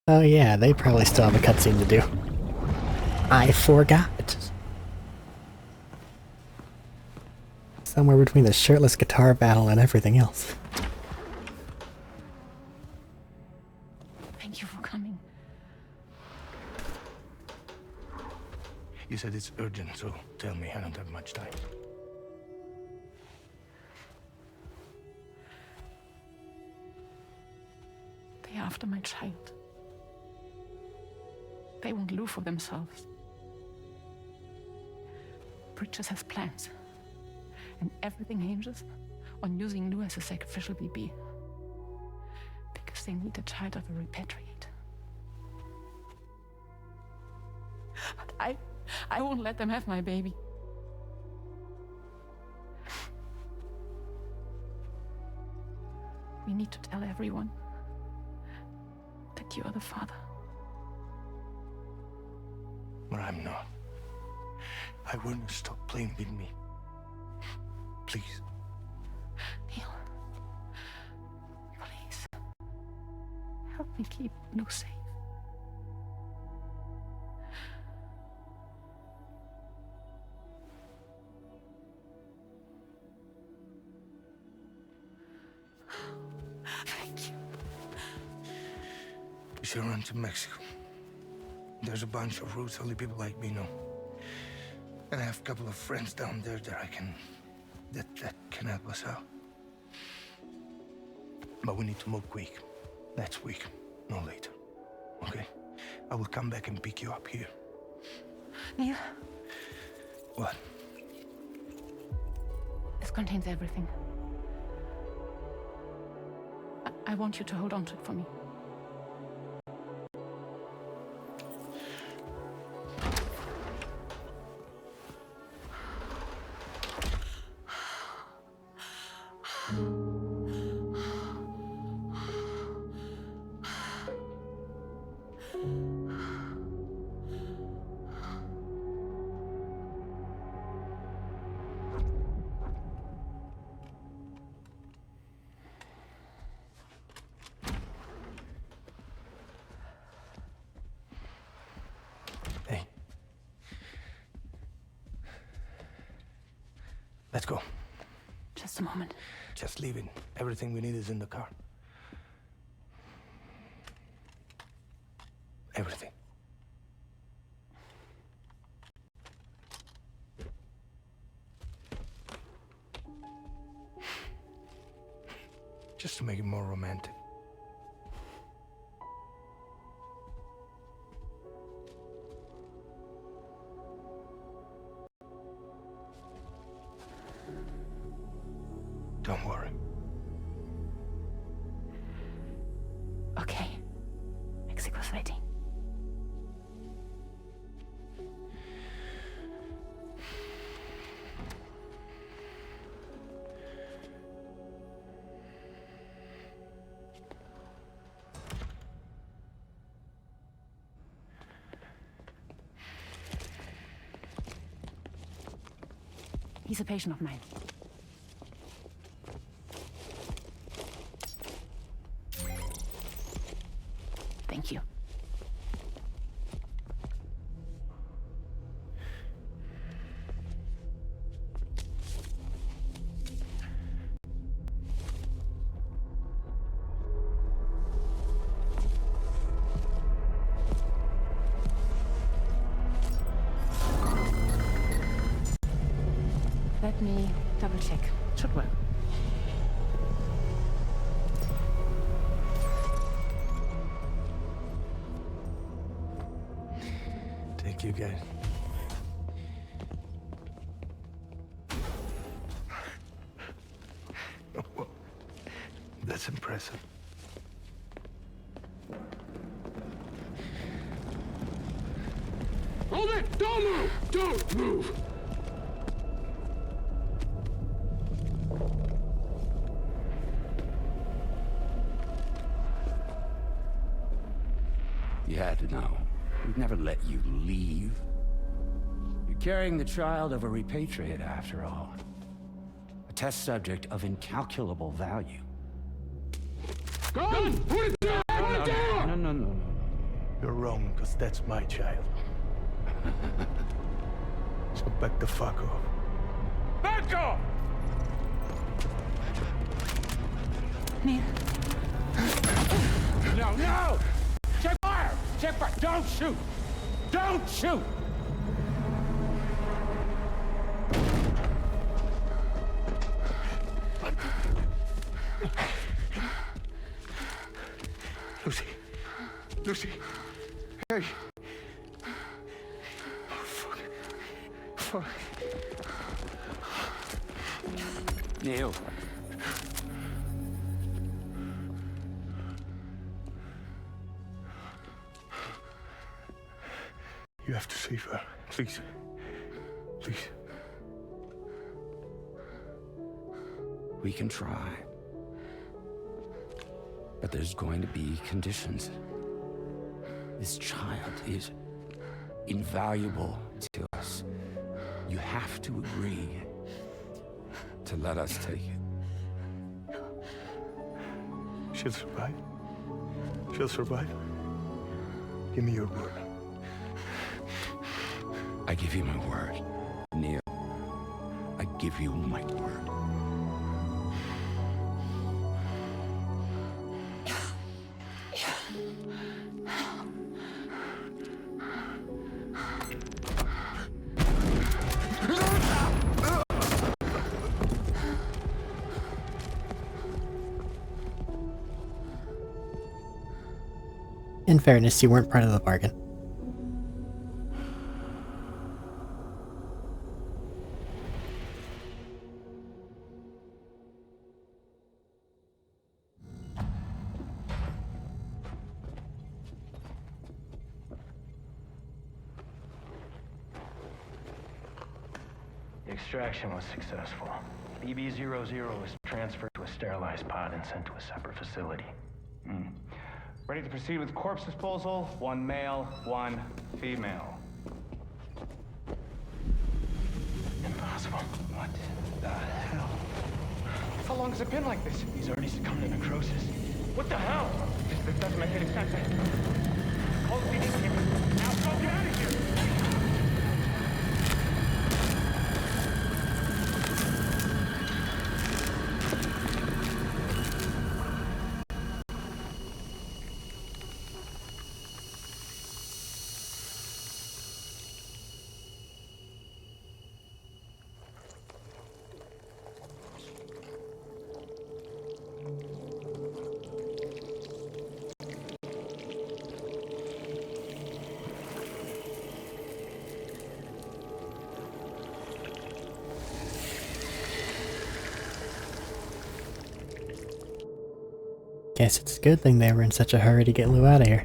Oh yeah, they probably still have a cutscene to do. I forgot. Somewhere between the shirtless guitar battle and everything else.
Thank you for coming.
You said it's urgent, so tell me, I don't have much time.
They're after my child. They want Lou for themselves. Bridges has plans. And everything hinges on using Lou as a sacrificial BB. Because they need a child of a repatriate. But I won't let them have my baby. We need to tell everyone that you are the father.
But I'm not. I want you to stop playing with me. Please.
Neil. Please. Help me keep Lou safe. Thank you.
We should run to Mexico. There's a bunch of routes only people like me know. And I have a couple of friends down there that that can help us out. But we need to move quick. Next week, no later. Okay? I will come back and pick you up here.
Neil.
What?
This contains everything. I want you to hold on to it for me.
Let's go.
Just a moment.
Just leave it. Everything we need is in the car. Everything. Just to make it more romantic. Don't worry.
Okay. Mexico's waiting. He's a patient of mine. Thank you. Let me double check. Should work.
Thank you, guys. Well, that's impressive.
Hold it! Don't move! Don't move!
You had to know. We'd never let you leave. You're carrying the child of a repatriate, after all. A test subject of incalculable value.
Gun! Put it down! Put it down!
No.
You're wrong, because that's my child. So back the fuck off.
Back off!
Neil.
No! Check fire! Check fire! Don't shoot! Don't shoot!
Lucy. Hey. Oh, fuck.
Neil.
You have to save her. Please. Please.
We can try. But there's going to be conditions. This child is invaluable to us. You have to agree to let us take it.
She'll survive. She'll survive. Give me your word.
I give you my word, Neil. I give you my word.
In fairness, you weren't part of the bargain.
The extraction was successful. BB-00 was transferred to a sterilized pod and sent to a separate facility.
Ready to proceed with corpse disposal. 1 male, 1 female.
Impossible. What the hell?
How long has it been like this?
He's already succumbed to necrosis.
What the hell? This doesn't make any sense. Call the PD camera. Now go get out of here!
Guess it's a good thing they were in such a hurry to get Lou out of here.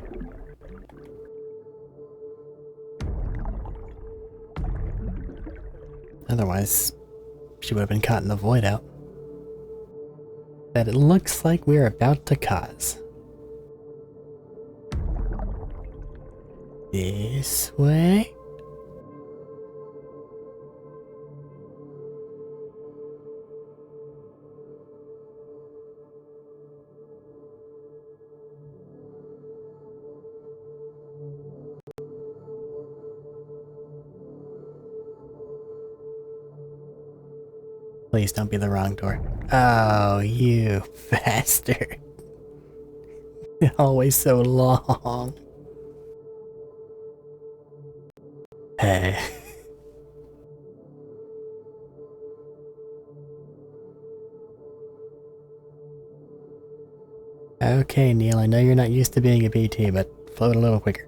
Otherwise, she would have been caught in the void out. That it looks like we're about to cause. This way? Please don't be the wrong door. Oh, you bastard. Always so long. Hey. Okay, Neil, I know you're not used to being a BT, but float a little quicker.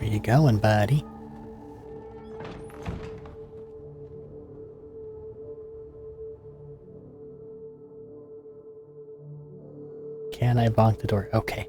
Where you going, buddy? Can I bonk the door? Okay.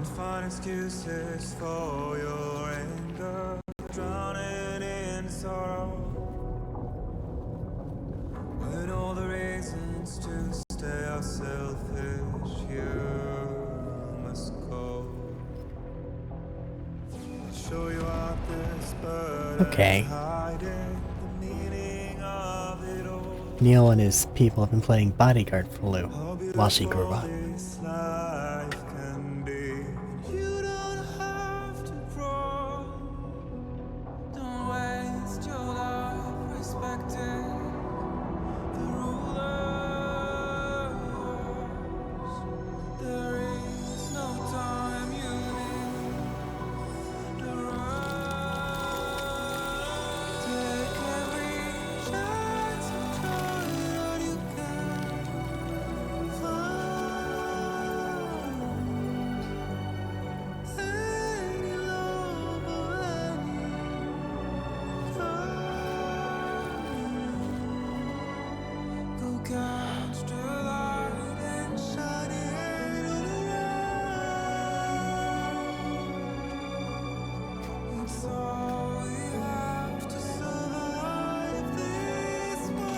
Don't find excuses for your anger, drowning in sorrow. When all the reasons to stay are selfish, you must go. I'll show you out this bird
Okay.
hiding the meaning of it all.
Neil and his people have been playing bodyguard for Lou while she grew up.
This life can be. You don't have to grow. Don't waste your life respecting the rulers. There is no time you need to run. Take every chance and try what you can find. Any love or any find. Go catch the light and shine it all around. It's all we have to survive this world.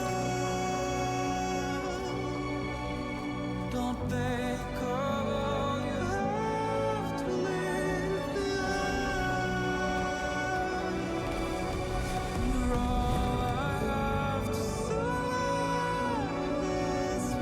Don't think of all you have to leave behind. You're all I have to survive this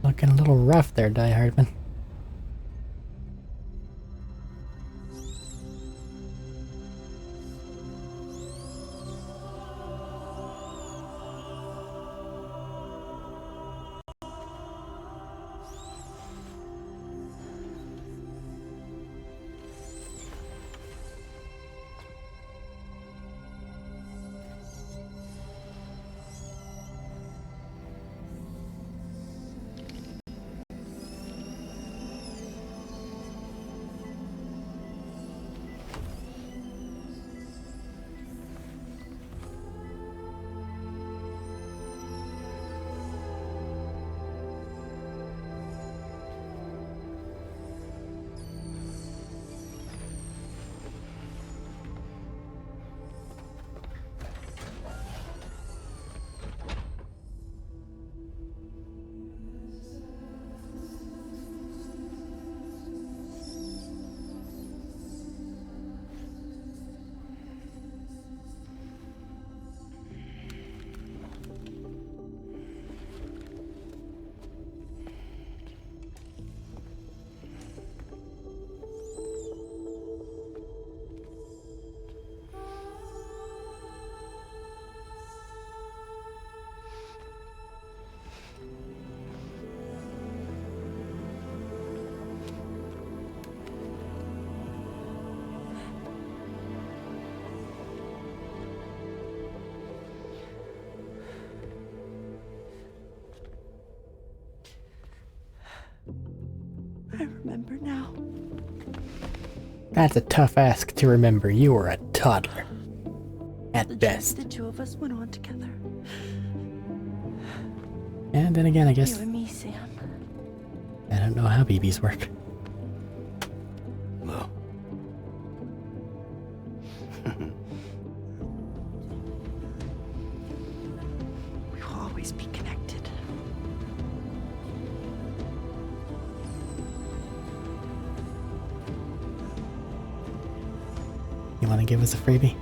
Looking a little rough there, Die Hardman.
I remember now.
That's a tough ask to remember. You were a toddler. At best.
The two of us went on together.
And then again, I guess
You and me, Sam.
I don't know how BBs work.
Well.
We will always be connected.
You want to give us a freebie?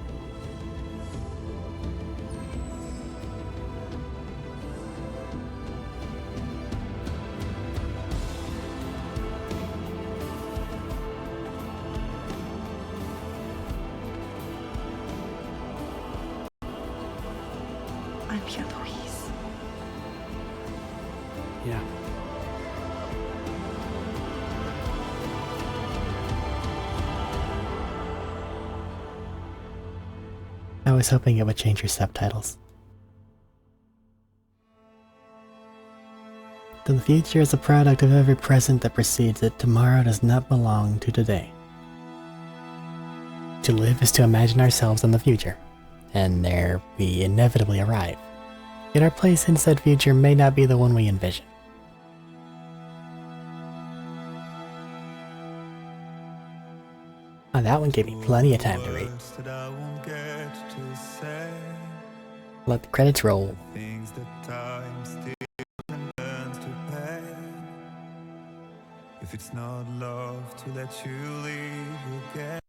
Pierre Louise.
Yeah. I was hoping it would change your subtitles. The future is a product of every present that precedes it. Tomorrow does not belong to today. To live is to imagine ourselves in the future, and there we inevitably arrive. Yet our place in said future may not be the one we envision. Oh, that one gave me plenty of time to read. Let the credits roll.
Things that time still learns to pay. If it's not love to let you leave again,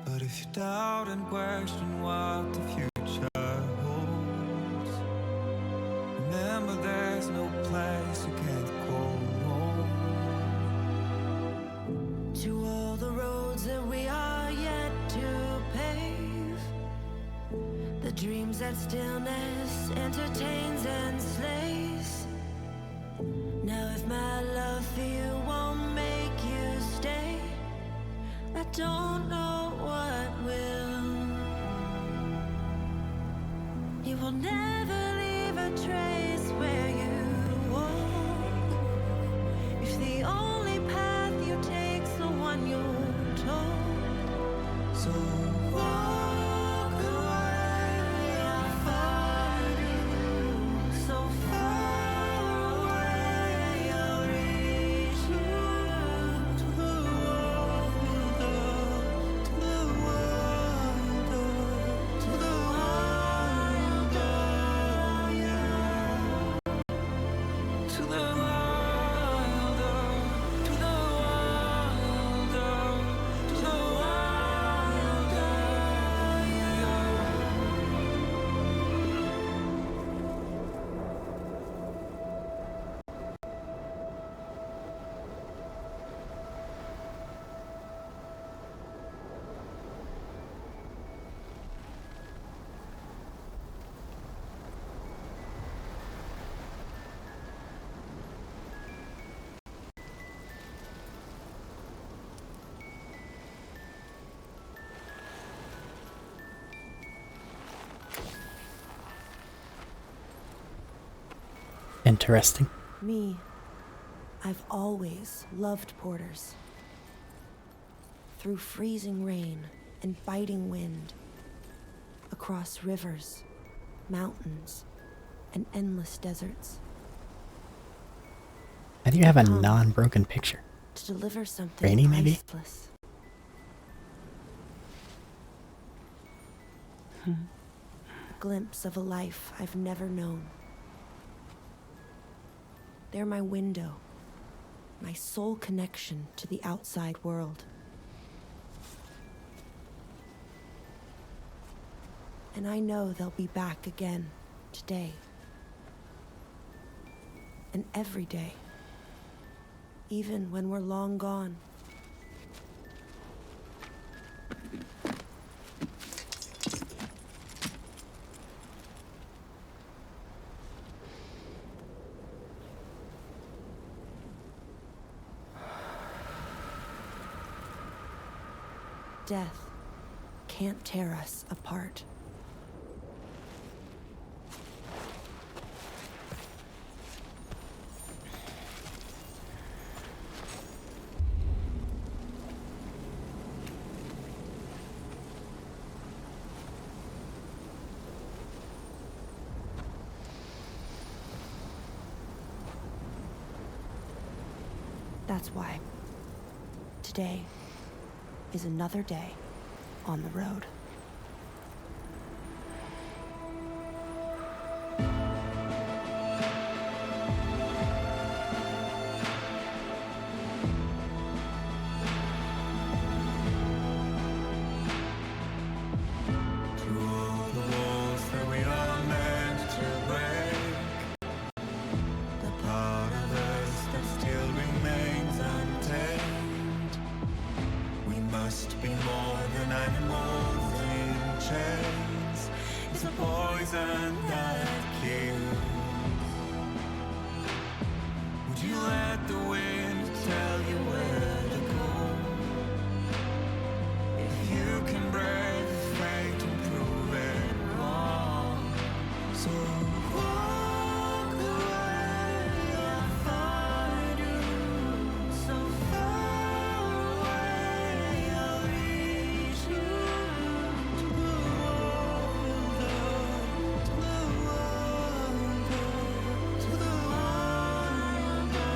but if you doubt and question what the future holds, remember there's no place you can't call home.
To all the roads that we are yet to pave, the dreams that stillness entertains and slays. Now if my love for you won't make you stay, I don't know what will. You will never leave a trace where you walk. If the only path you take's the one you're told, so walk away, I'll find you. So far away, I'll reach you to the world, to the world, to the world, yeah. To the world, to the world, to the world, yeah.
Interesting.
Me, I've always loved porters. Through freezing rain and biting wind, across rivers, mountains, and endless deserts.
How do you have a non-broken picture?
To deliver something
Rainy, maybe?
priceless. A glimpse of a life I've never known. They're my window, my sole connection to the outside world. And I know they'll be back again today. And every day. Even when we're long gone. Death can't tear us apart. That's why today is another day on the road.
Through all the walls that we are meant to break, the part of us that still remains untamed, we must be poison that kills. Would you let the wind tell you where to go? If you can break fate and prove it wrong, so walk away, I'll find you. So far away, I'll reach you. To the wonder, to the wonder, to the wonder.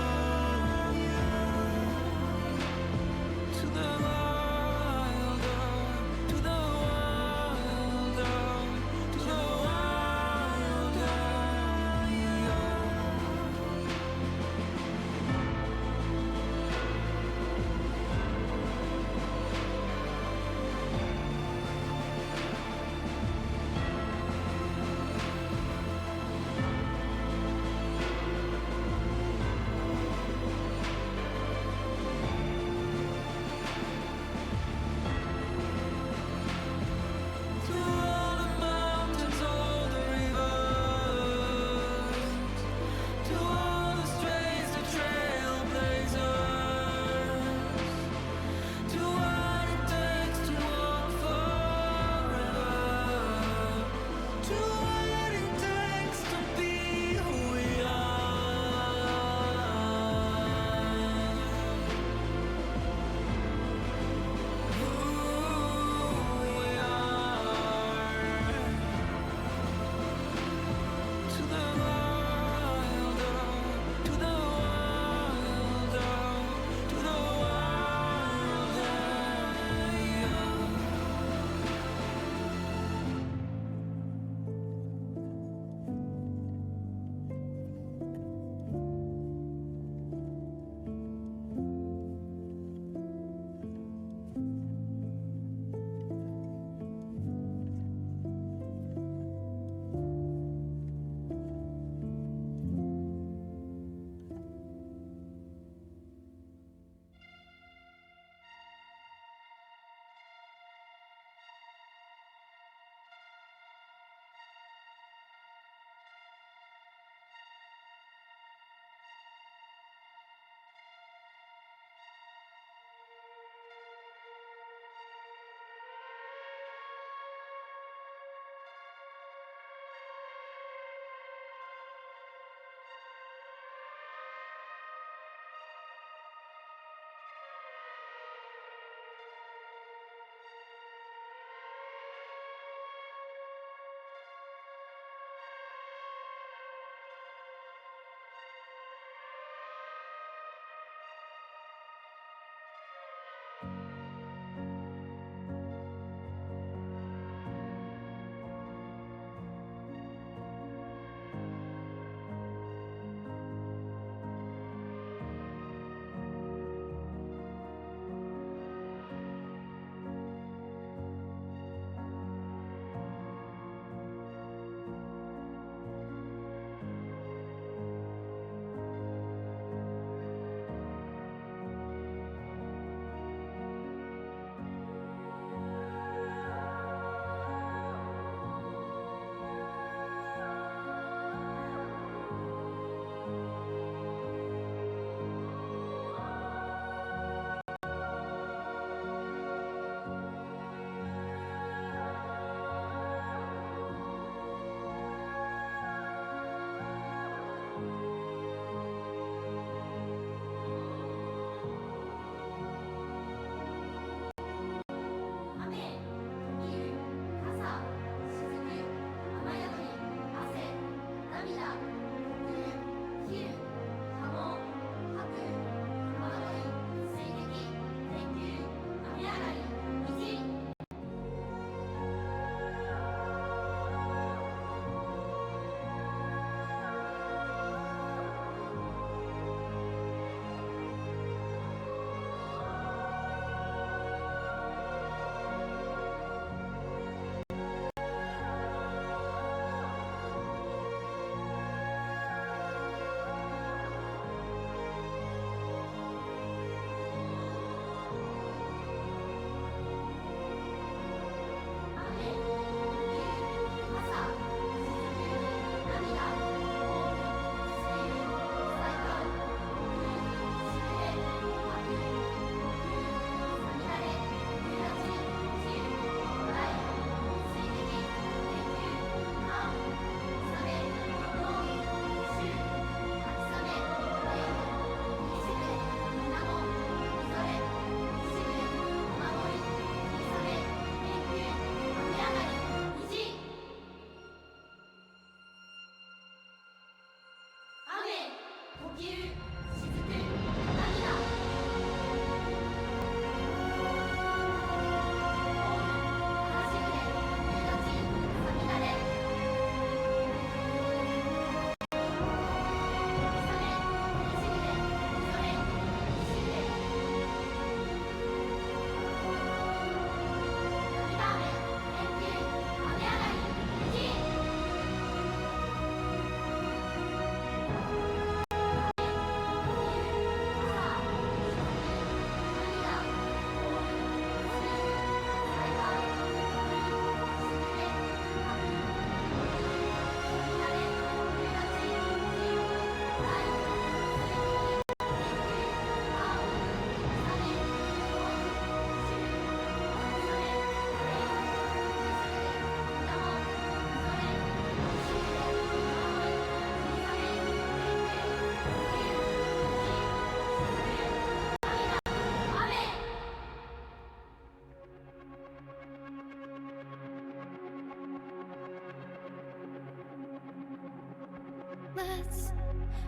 Let's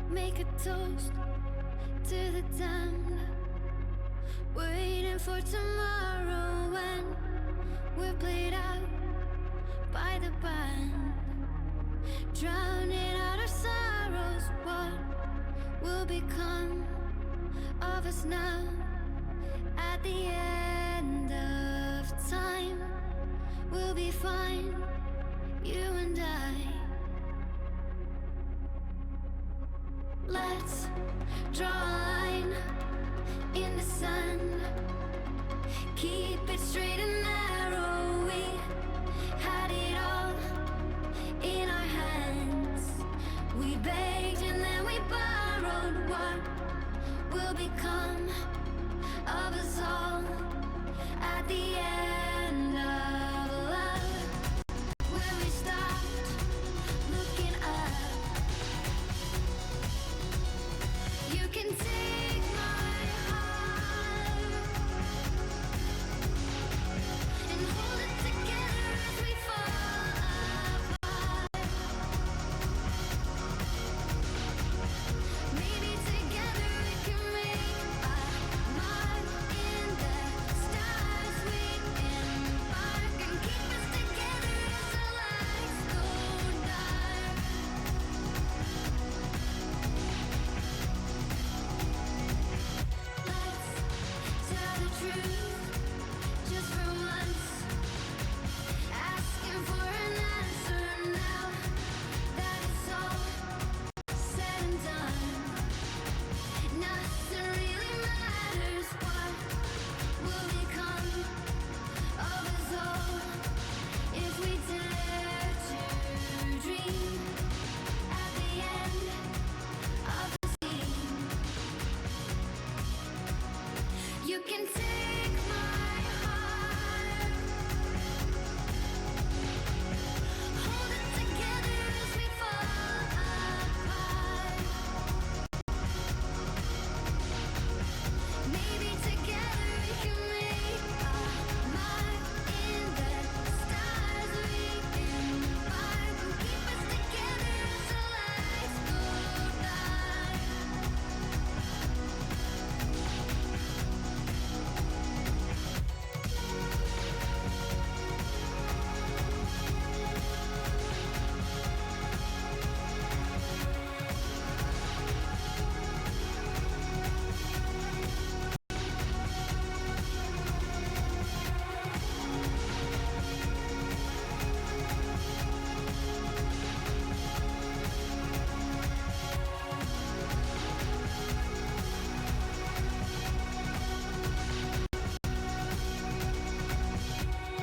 make a toast to the damned, waiting for tomorrow when we're played out by the band, drowning out our sorrows. What will become of us now at the end of time? We'll be fine, you and I. Let's draw a line in the sand, keep it straight and narrow. We had it all in our hands. We begged and then we borrowed. What will become of us all at the end of love? When we stopped looking up. You can take my heart and hold it together as we fall apart. Maybe together we can make a mark in the stars. We embark and keep us together as the lights go dark. Let's tell the truth just for once, asking for an answer now that it's all said and done. Nothing really matters. What will become of us all if we dare to dream at the end of the scene? You can take my heart, hold it together as we fall apart. Maybe together we can make a mark in the stars. We embark and keep us together as the lights go dark.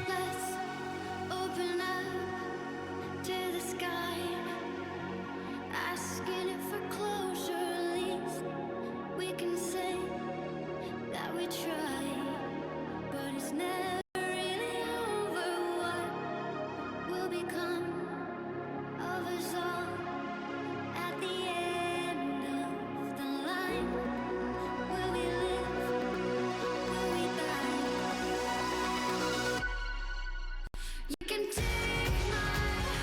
Let's open up to the sky, asking it for closure. At least we can say that we tried, but it's never really over. What will become of us all at the end of the line? Will we live? Will we die? You can take my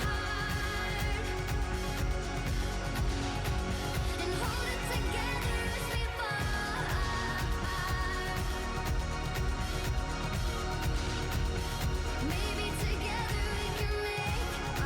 heart and hold it together as we fall apart. Maybe together we can make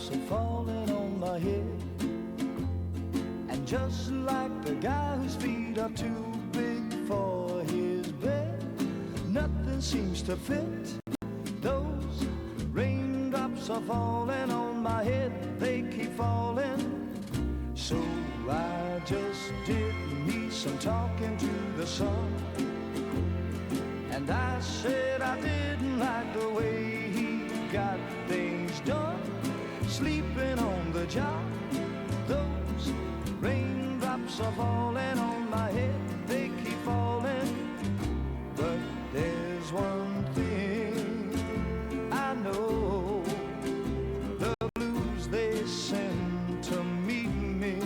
raindrops are falling on my head. And just like the guy whose feet are too big for his bed, nothing seems to fit. Those raindrops are falling on my head, they keep falling. So I just did me some talking to the sun. And I said I didn't like the way he got things done. Sleeping on the job, those raindrops are falling on my head, they keep falling. But there's one thing I know, the blues they send to meet me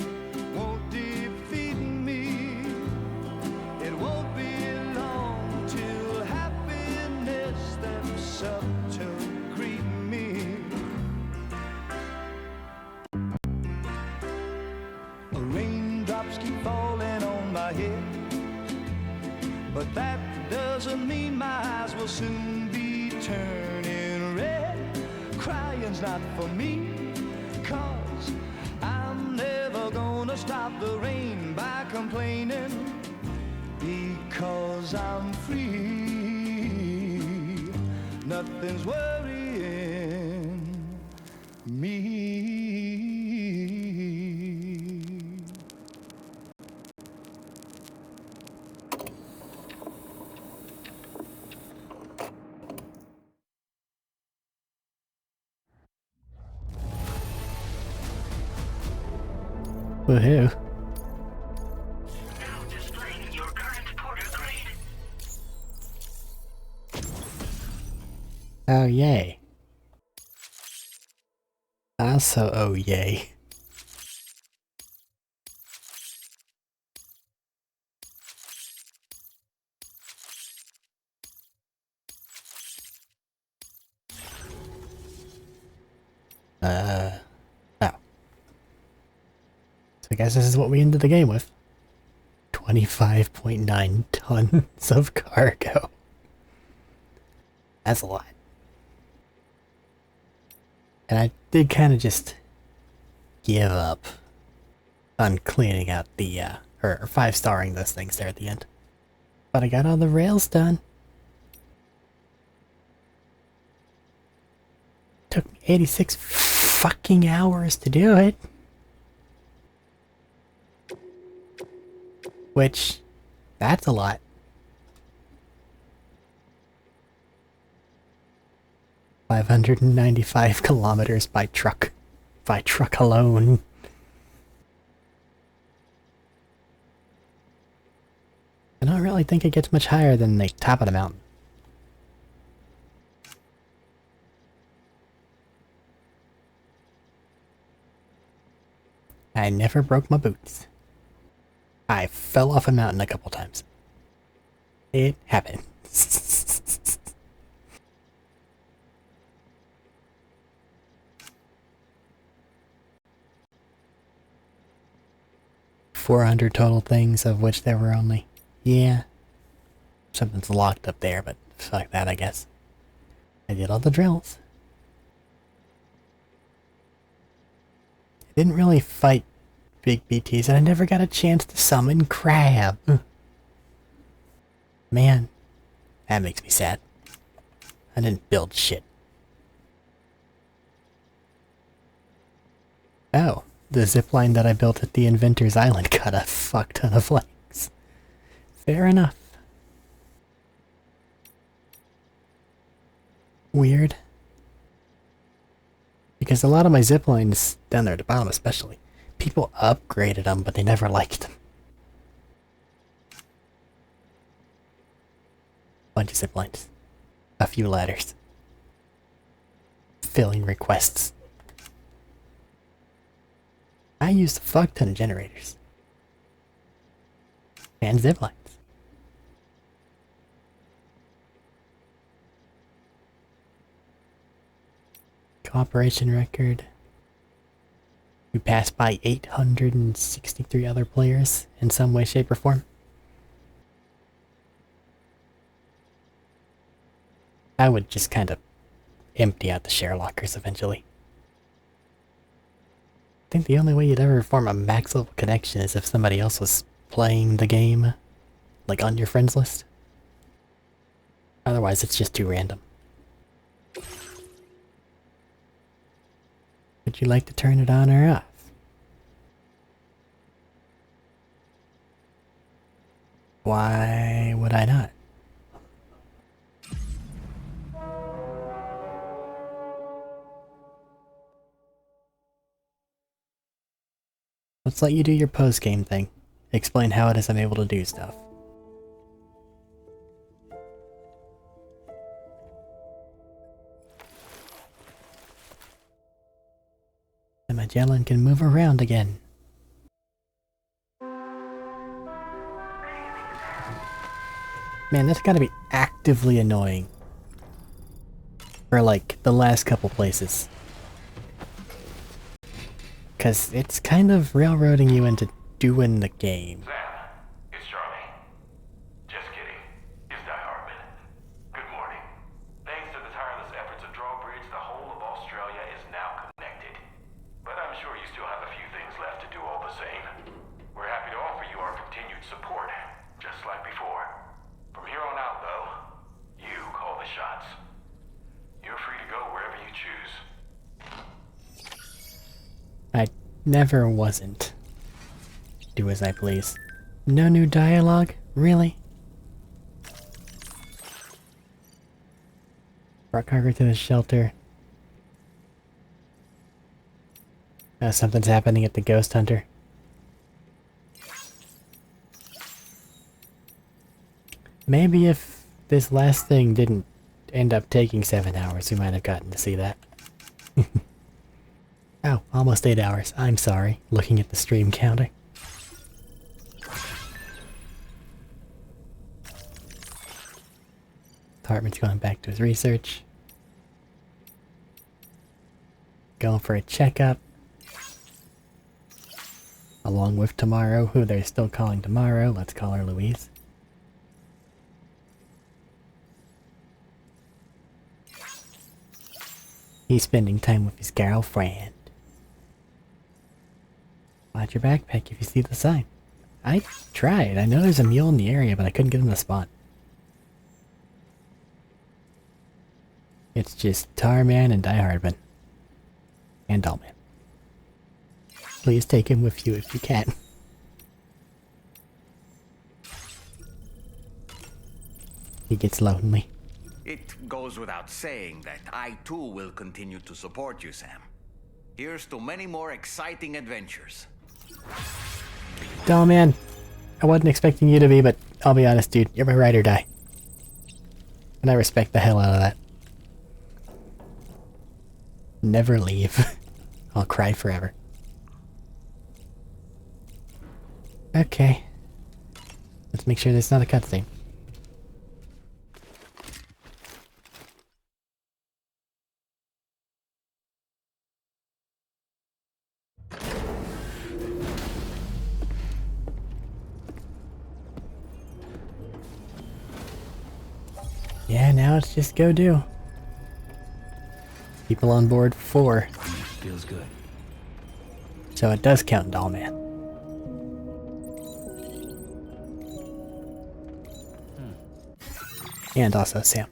won't defeat me. It won't be long till happiness steps up to greet me. Raindrops keep falling on my head, but that doesn't mean my eyes will soon be turning red. Crying's not for me, 'cause I'm never gonna stop the rain by complaining, because I'm free. Nothing's worrying me.
Woohoo.
Now displaying your current porter grade.
Oh yay. Also oh yay. Oh. So I guess this is what we ended the game with. 25.9 tons of cargo. That's a lot. And I did kind of just give up on cleaning out the, or 5-starring those things there at the end. But I got all the rails done. Took me 86 fucking hours to do it. Which, that's a lot. $595 kilometers by truck. By truck alone. I don't really think it gets much higher than the top of the mountain. I never broke my boots. I fell off a mountain a couple times. It happened. $400 total things, of which there were only... Yeah. Something's locked up there, but fuck that, I guess. I did all the drills. I didn't really fight big BTs, and I never got a chance to summon Crab. Man, that makes me sad. I didn't build shit. Oh, the zipline that I built at the Inventor's Island got a fuck ton of legs. Fair enough. Weird. Because a lot of my ziplines, down there at the bottom especially, people upgraded them, but they never liked them. Bunch of ziplines. A few ladders. Filling requests. I used a fuck ton of generators. And ziplines. Cooperation record. We passed by 863 other players in some way, shape, or form. I would just kind of empty out the share lockers eventually. think the only way you'd ever form a max level connection is if somebody else was playing the game, like on your friends list. Otherwise, it's just too random. Would you like to turn it on or off? Why would I not? Let's let you do your post-game thing. Explain how it is I'm able to do stuff. And Magellan can move around again. Man, that's gotta be actively annoying. For like, the last couple places. Cause it's kind of railroading you into doing the game.
Sam, it's Charlie. Just kidding. It's Die Hardman. Good morning. Thanks to the tireless efforts of Drawbridge, the whole of Australia is now connected. But I'm sure you still have a few things left to do all the same. We're happy to offer you our continued support, just like before. From here on out, though, you call the shots. You're free to go wherever you choose.
I never wasn't. Do as I please. No new dialogue? Really? Brought cargo to the shelter. Something's happening at the Ghost Hunter. Maybe if this last thing didn't end up taking 7 hours, we might have gotten to see that. Oh, almost 8 hours. I'm sorry. Looking at the stream counter. Hartman's going back to his research. Going for a checkup. Along with Tomorrow, who they're still calling Tomorrow. Let's call her Louise. He's spending time with his girlfriend. Watch your backpack if you see the sign. I tried. I know there's a mule in the area, but I couldn't get him to spawn. It's just Tarman and Die Hardman. And Dollman. Please take him with you if you can. He gets lonely.
It goes without saying that I too will continue to support you, Sam. Here's to many more exciting adventures.
Dollman, I wasn't expecting you to be, but I'll be honest, dude. You're my ride or die. And I respect the hell out of that. Never leave. I'll cry forever. Okay. Let's make sure there's not a cutscene. Yeah, now it's just go do. People on board 4.
Feels good.
So it does count Dollman. And also Sam.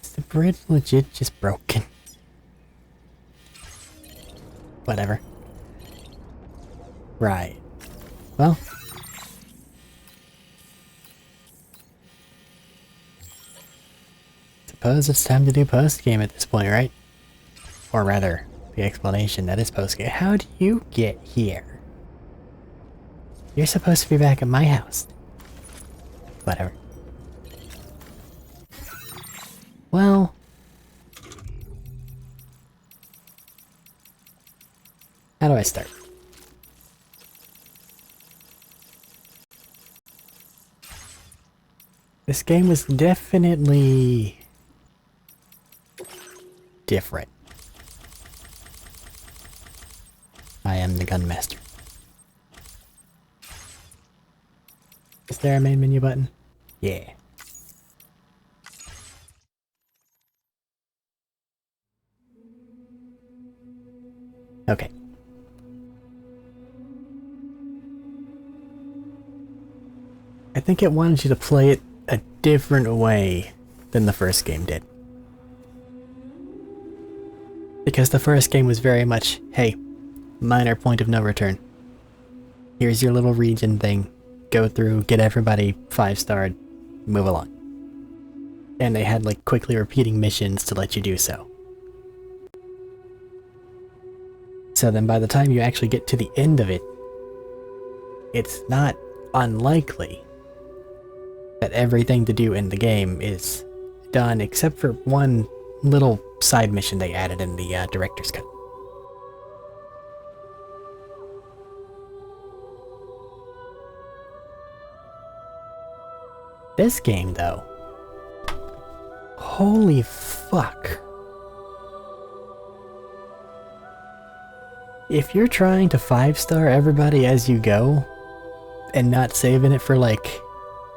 Is the bridge legit just broken? Whatever. Right. Well. Suppose it's time to do post-game at this point, right? Or rather, the explanation that is post-game. How do you get here? You're supposed to be back at my house. Whatever. Well... how do I start? This game was definitely... different. I am the gunmaster. Is there a main menu button? Yeah. Okay. I think it wanted you to play it a different way than the first game did. Because the first game was very much, hey, minor point of no return. Here's your little region thing. Go through, get everybody 5-starred, move along. And they had like quickly repeating missions to let you do so. So then by the time you actually get to the end of it, it's not unlikely that everything to do in the game is done except for one little side mission they added in the director's cut. This game, though, holy fuck. If you're trying to 5-star everybody as you go, and not saving it for like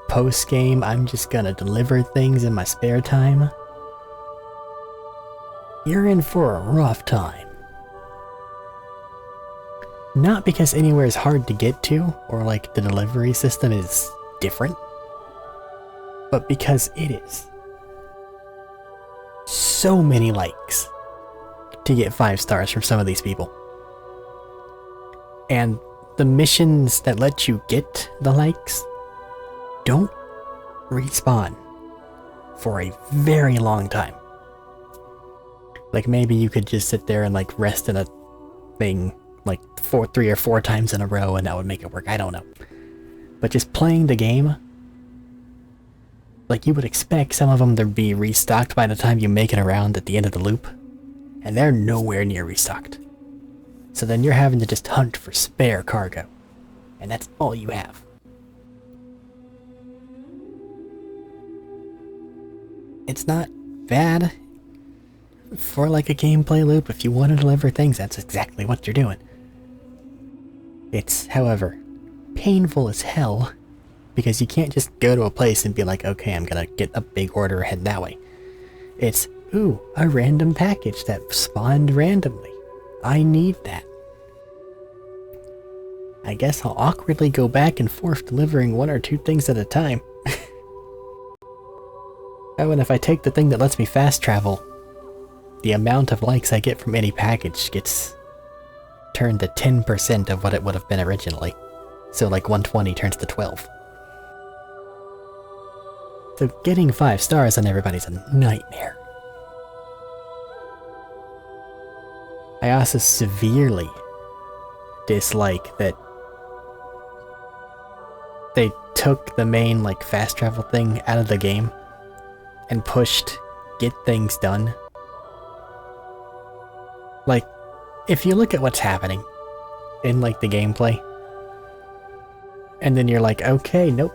post-game, I'm just gonna deliver things in my spare time, you're in for a rough time. Not because anywhere is hard to get to, or like the delivery system is different, but because it is. So many likes to get 5 stars from some of these people. And the missions that let you get the likes don't respawn for a very long time. Like maybe you could just sit there and like rest in a thing like 3 or 4 times in a row and that would make it work. I don't know. But just playing the game, like you would expect some of them to be restocked by the time you make it around at the end of the loop, and they're nowhere near restocked. So then you're having to just hunt for spare cargo, and that's all you have. It's not bad for like a gameplay loop. If you want to deliver things, that's exactly what you're doing. It's, however, painful as hell, because you can't just go to a place and be like, okay, I'm gonna get a big order head that way. It's, ooh, a random package that spawned randomly. I need that. I guess I'll awkwardly go back and forth delivering 1 or 2 things at a time. Oh, and if I take the thing that lets me fast travel, the amount of likes I get from any package gets turned to 10% of what it would have been originally. So like 120 turns to 12. So getting 5 stars on everybody's a nightmare. I also severely dislike that they took the main like fast travel thing out of the game and pushed get things done. Like, if you look at what's happening in like the gameplay, and then you're like, okay, nope,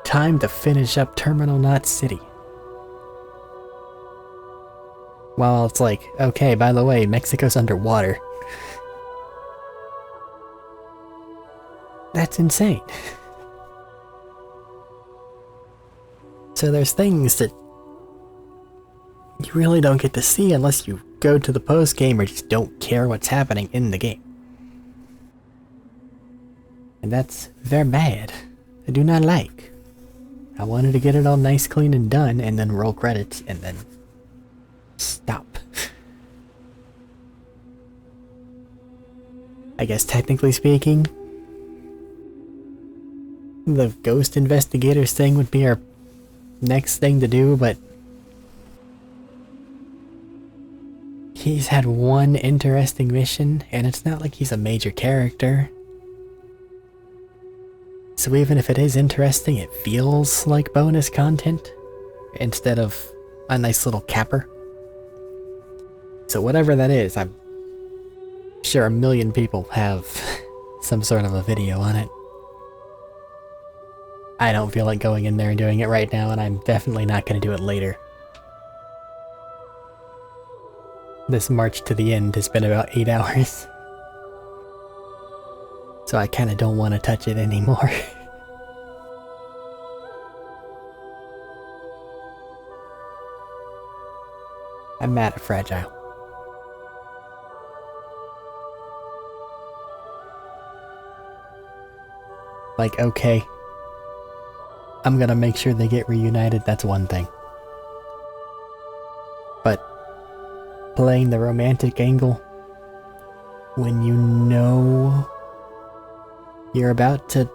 time to finish up Terminal Knot City. Well, it's like, okay, by the way, Mexico's underwater. That's insane. So there's things that you really don't get to see unless you go to the post game or just don't care what's happening in the game. And that's very bad. I do not like. I wanted to get it all nice, clean, and done, and then roll credits, and then stop. I guess technically speaking, the Ghost Investigators thing would be our next thing to do, but he's had one interesting mission, and it's not like he's a major character. So even if it is interesting, it feels like bonus content instead of a nice little capper. So whatever that is, I'm sure a million people have some sort of a video on it. I don't feel like going in there and doing it right now, and I'm definitely not going to do it later. This march to the end has been about 8 hours. So I kind of don't want to touch it anymore. I'm mad at Fragile. Like, okay, I'm gonna make sure they get reunited, that's one thing. But playing the romantic angle when you know you're about to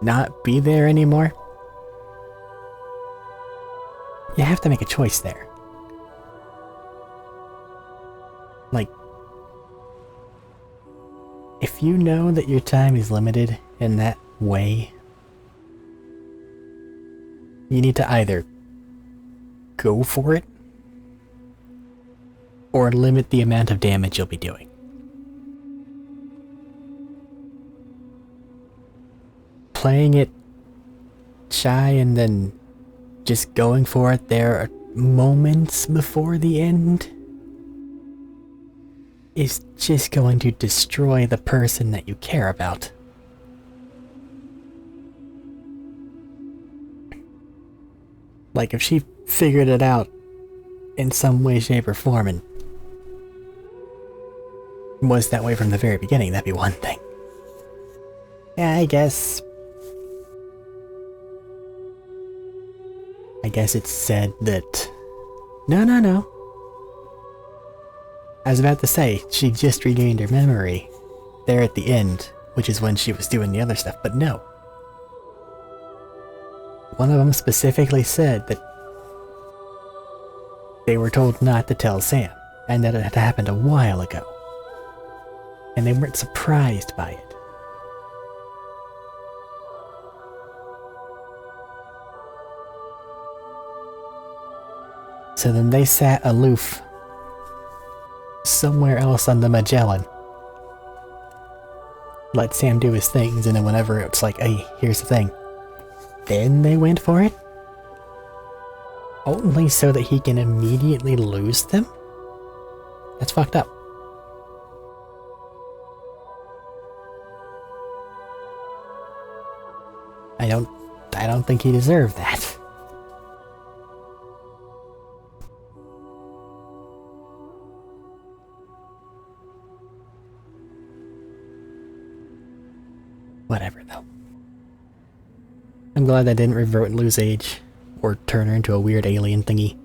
not be there anymore, you have to make a choice there. Like, if you know that your time is limited in that way, you need to either go for it or limit the amount of damage you'll be doing. Playing it shy and then just going for it there are moments before the end is just going to destroy the person that you care about. Like, if she figured it out in some way, shape, or form and was that way from the very beginning, that'd be one thing. Yeah, I guess it's said that... No. I was about to say, she just regained her memory there at the end, which is when she was doing the other stuff, but no. One of them specifically said that they were told not to tell Sam, and that it had happened a while ago. And they weren't surprised by it. So then they sat aloof somewhere else on the Magellan. Let Sam do his things, and then whenever it's like, hey, here's the thing, then they went for it? Only so that he can immediately lose them? That's fucked up. I don't think he deserved that. Whatever, though. I'm glad I didn't revert and lose age, or turn her into a weird alien thingy.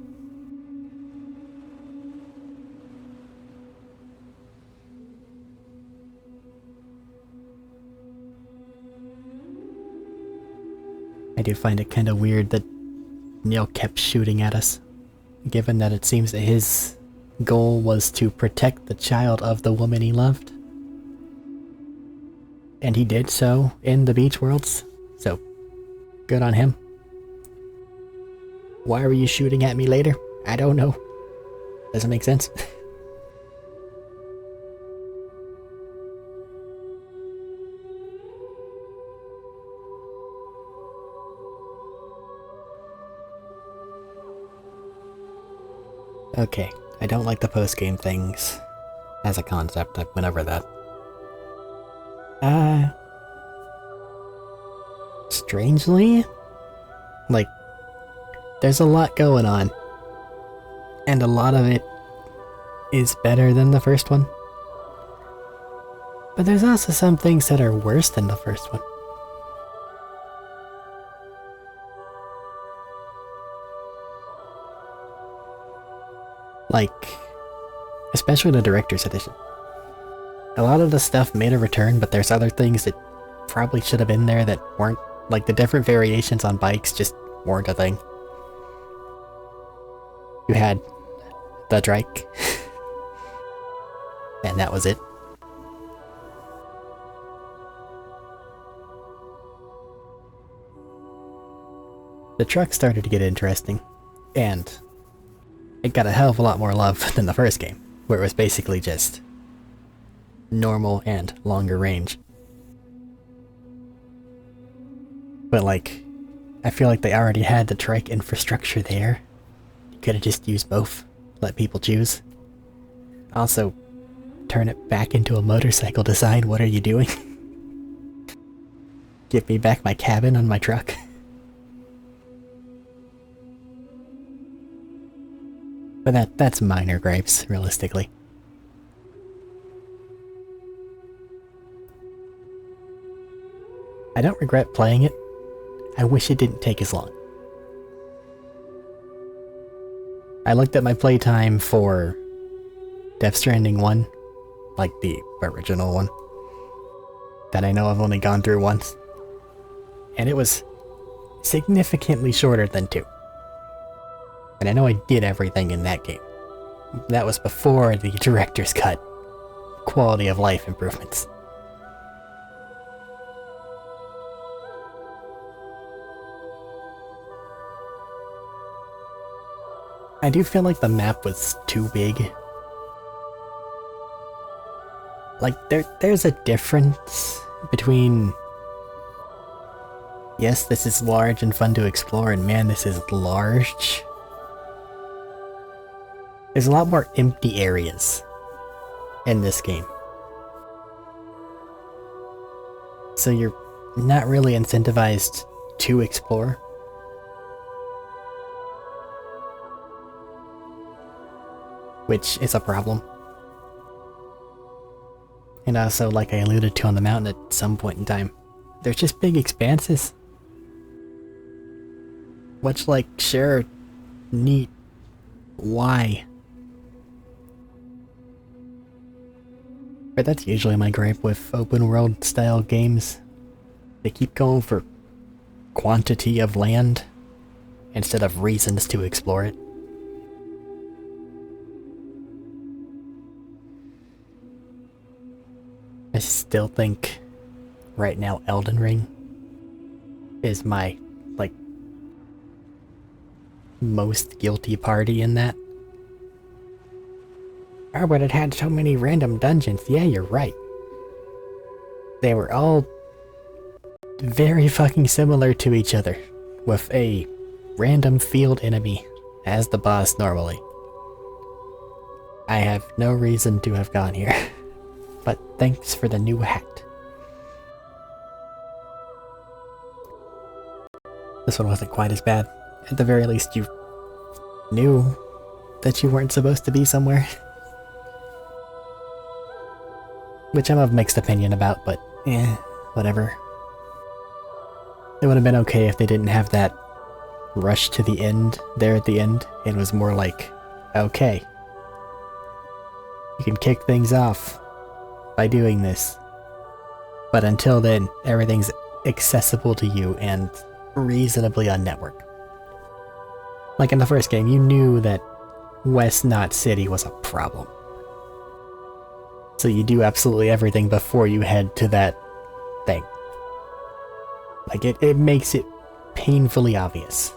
I do find it kind of weird that Neil kept shooting at us, given that it seems that his goal was to protect the child of the woman he loved. And he did so in the beach worlds, so good on him. Why were you shooting at me later? I don't know. Doesn't make sense. Okay, I don't like the post-game things as a concept. I went over that. Strangely, like, there's a lot going on, and a lot of it is better than the first one. But there's also some things that are worse than the first one. Like, especially the director's edition. A lot of the stuff made a return, but there's other things that probably should have been there that weren't. Like, the different variations on bikes just weren't a thing. You had the Drake, and that was it. The truck started to get interesting, and it got a hell of a lot more love than the first game, where it was basically just normal and longer range. But like, I feel like they already had the trike infrastructure there. You could have just used both, let people choose. Also, turn it back into a motorcycle design. What are you doing? Give me back my cabin on my truck. But that's minor gripes, realistically. I don't regret playing it. I wish it didn't take as long. I looked at my playtime for Death Stranding 1, like the original one, that I know I've only gone through once, and it was significantly shorter than 2. And I know I did everything in that game. That was before the director's cut quality of life improvements. I do feel like the map was too big. Like, there's a difference between, yes, this is large and fun to explore, and man, this is large. There's a lot more empty areas in this game. So you're not really incentivized to explore. Which is a problem. And also, like I alluded to on the mountain at some point in time, there's just big expanses. Which, like, sure, neat. Why? But that's usually my gripe with open world style games. They keep going for quantity of land instead of reasons to explore it. I still think right now Elden Ring is my, like, most guilty party in that. Oh, but it had so many random dungeons. Yeah, you're right. They were all very fucking similar to each other, with a random field enemy as the boss normally. I have no reason to have gone here. But thanks for the new hat. This one wasn't quite as bad. At the very least, you knew that you weren't supposed to be somewhere. Which I'm of mixed opinion about, but whatever. It would have been okay if they didn't have that rush to the end there at the end. It was more like, okay, you can kick things off by doing this. But until then, everything's accessible to you and reasonably on network. Like in the first game, you knew that West Knot City was a problem. So you do absolutely everything before you head to that thing. Like it makes it painfully obvious.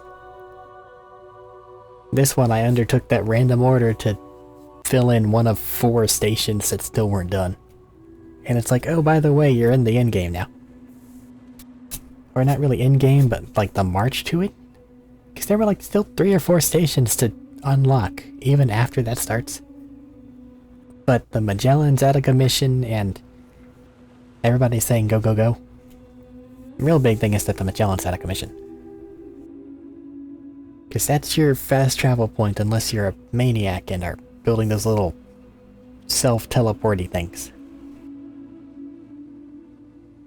This one, I undertook that random order to fill in one of 4 stations that still weren't done. And it's like, oh, by the way, you're in the endgame now. Or not really endgame, but like the march to it? Because there were like still 3 or 4 stations to unlock, even after that starts. But the Magellan's out of commission, and everybody's saying go, go, go. The real big thing is that the Magellan's out of commission. Because that's your fast travel point unless you're a maniac and are building those little self-teleporty things.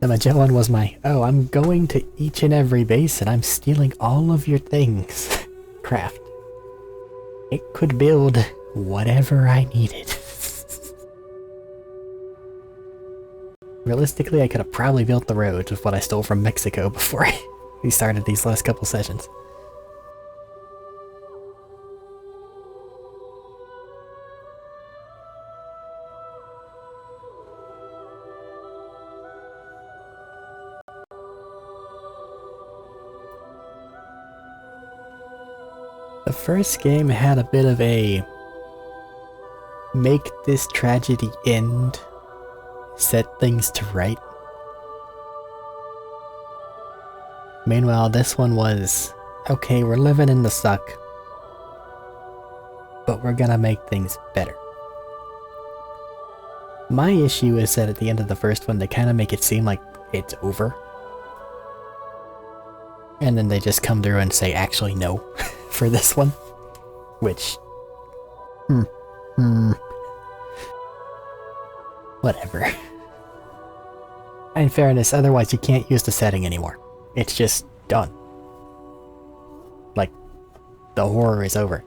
The Magellan was my, oh, I'm going to each and every base and I'm stealing all of your things craft. It could build whatever I needed. Realistically, I could have probably built the roads with what I stole from Mexico before we started these last couple sessions. The first game had a bit of a make this tragedy end, set things to right. Meanwhile, this one was, okay, we're living in the suck, but we're gonna make things better. My issue is that at the end of the first one, they kind of make it seem like it's over. And then they just come through and say, actually, no, for this one. Which, whatever. In fairness, otherwise you can't use the setting anymore. It's just done. Like, the horror is over.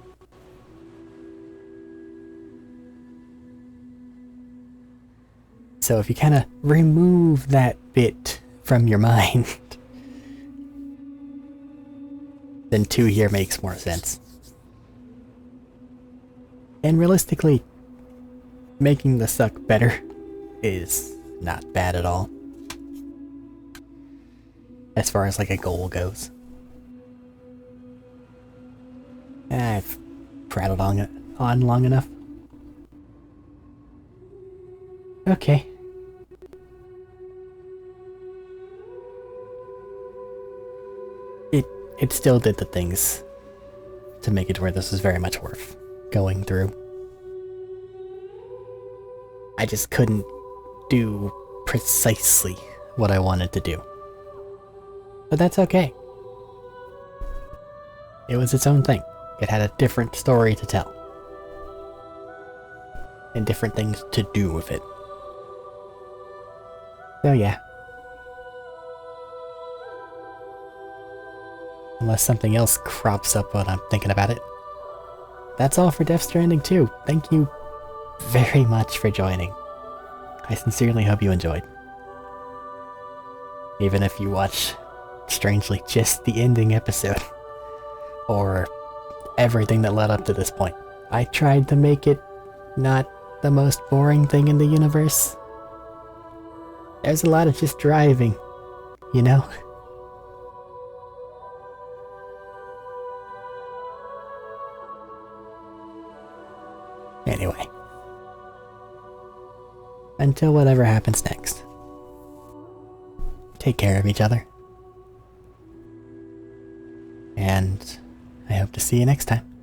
So if you kind of remove that bit from your mind, then 2 here makes more sense. And realistically, making the suck better is not bad at all. As far as like a goal goes. I've prattled on long enough. Okay. It still did the things to make it where this was very much worth going through. I just couldn't do precisely what I wanted to do. But that's okay. It was its own thing. It had a different story to tell. And different things to do with it. So yeah. Unless something else crops up when I'm thinking about it. That's all for Death Stranding 2. Thank you very much for joining. I sincerely hope you enjoyed. Even if you watch, strangely, just the ending episode. Or everything that led up to this point. I tried to make it not the most boring thing in the universe. There's a lot of just driving, you know? Anyway. Until whatever happens next. Take care of each other. And I hope to see you next time.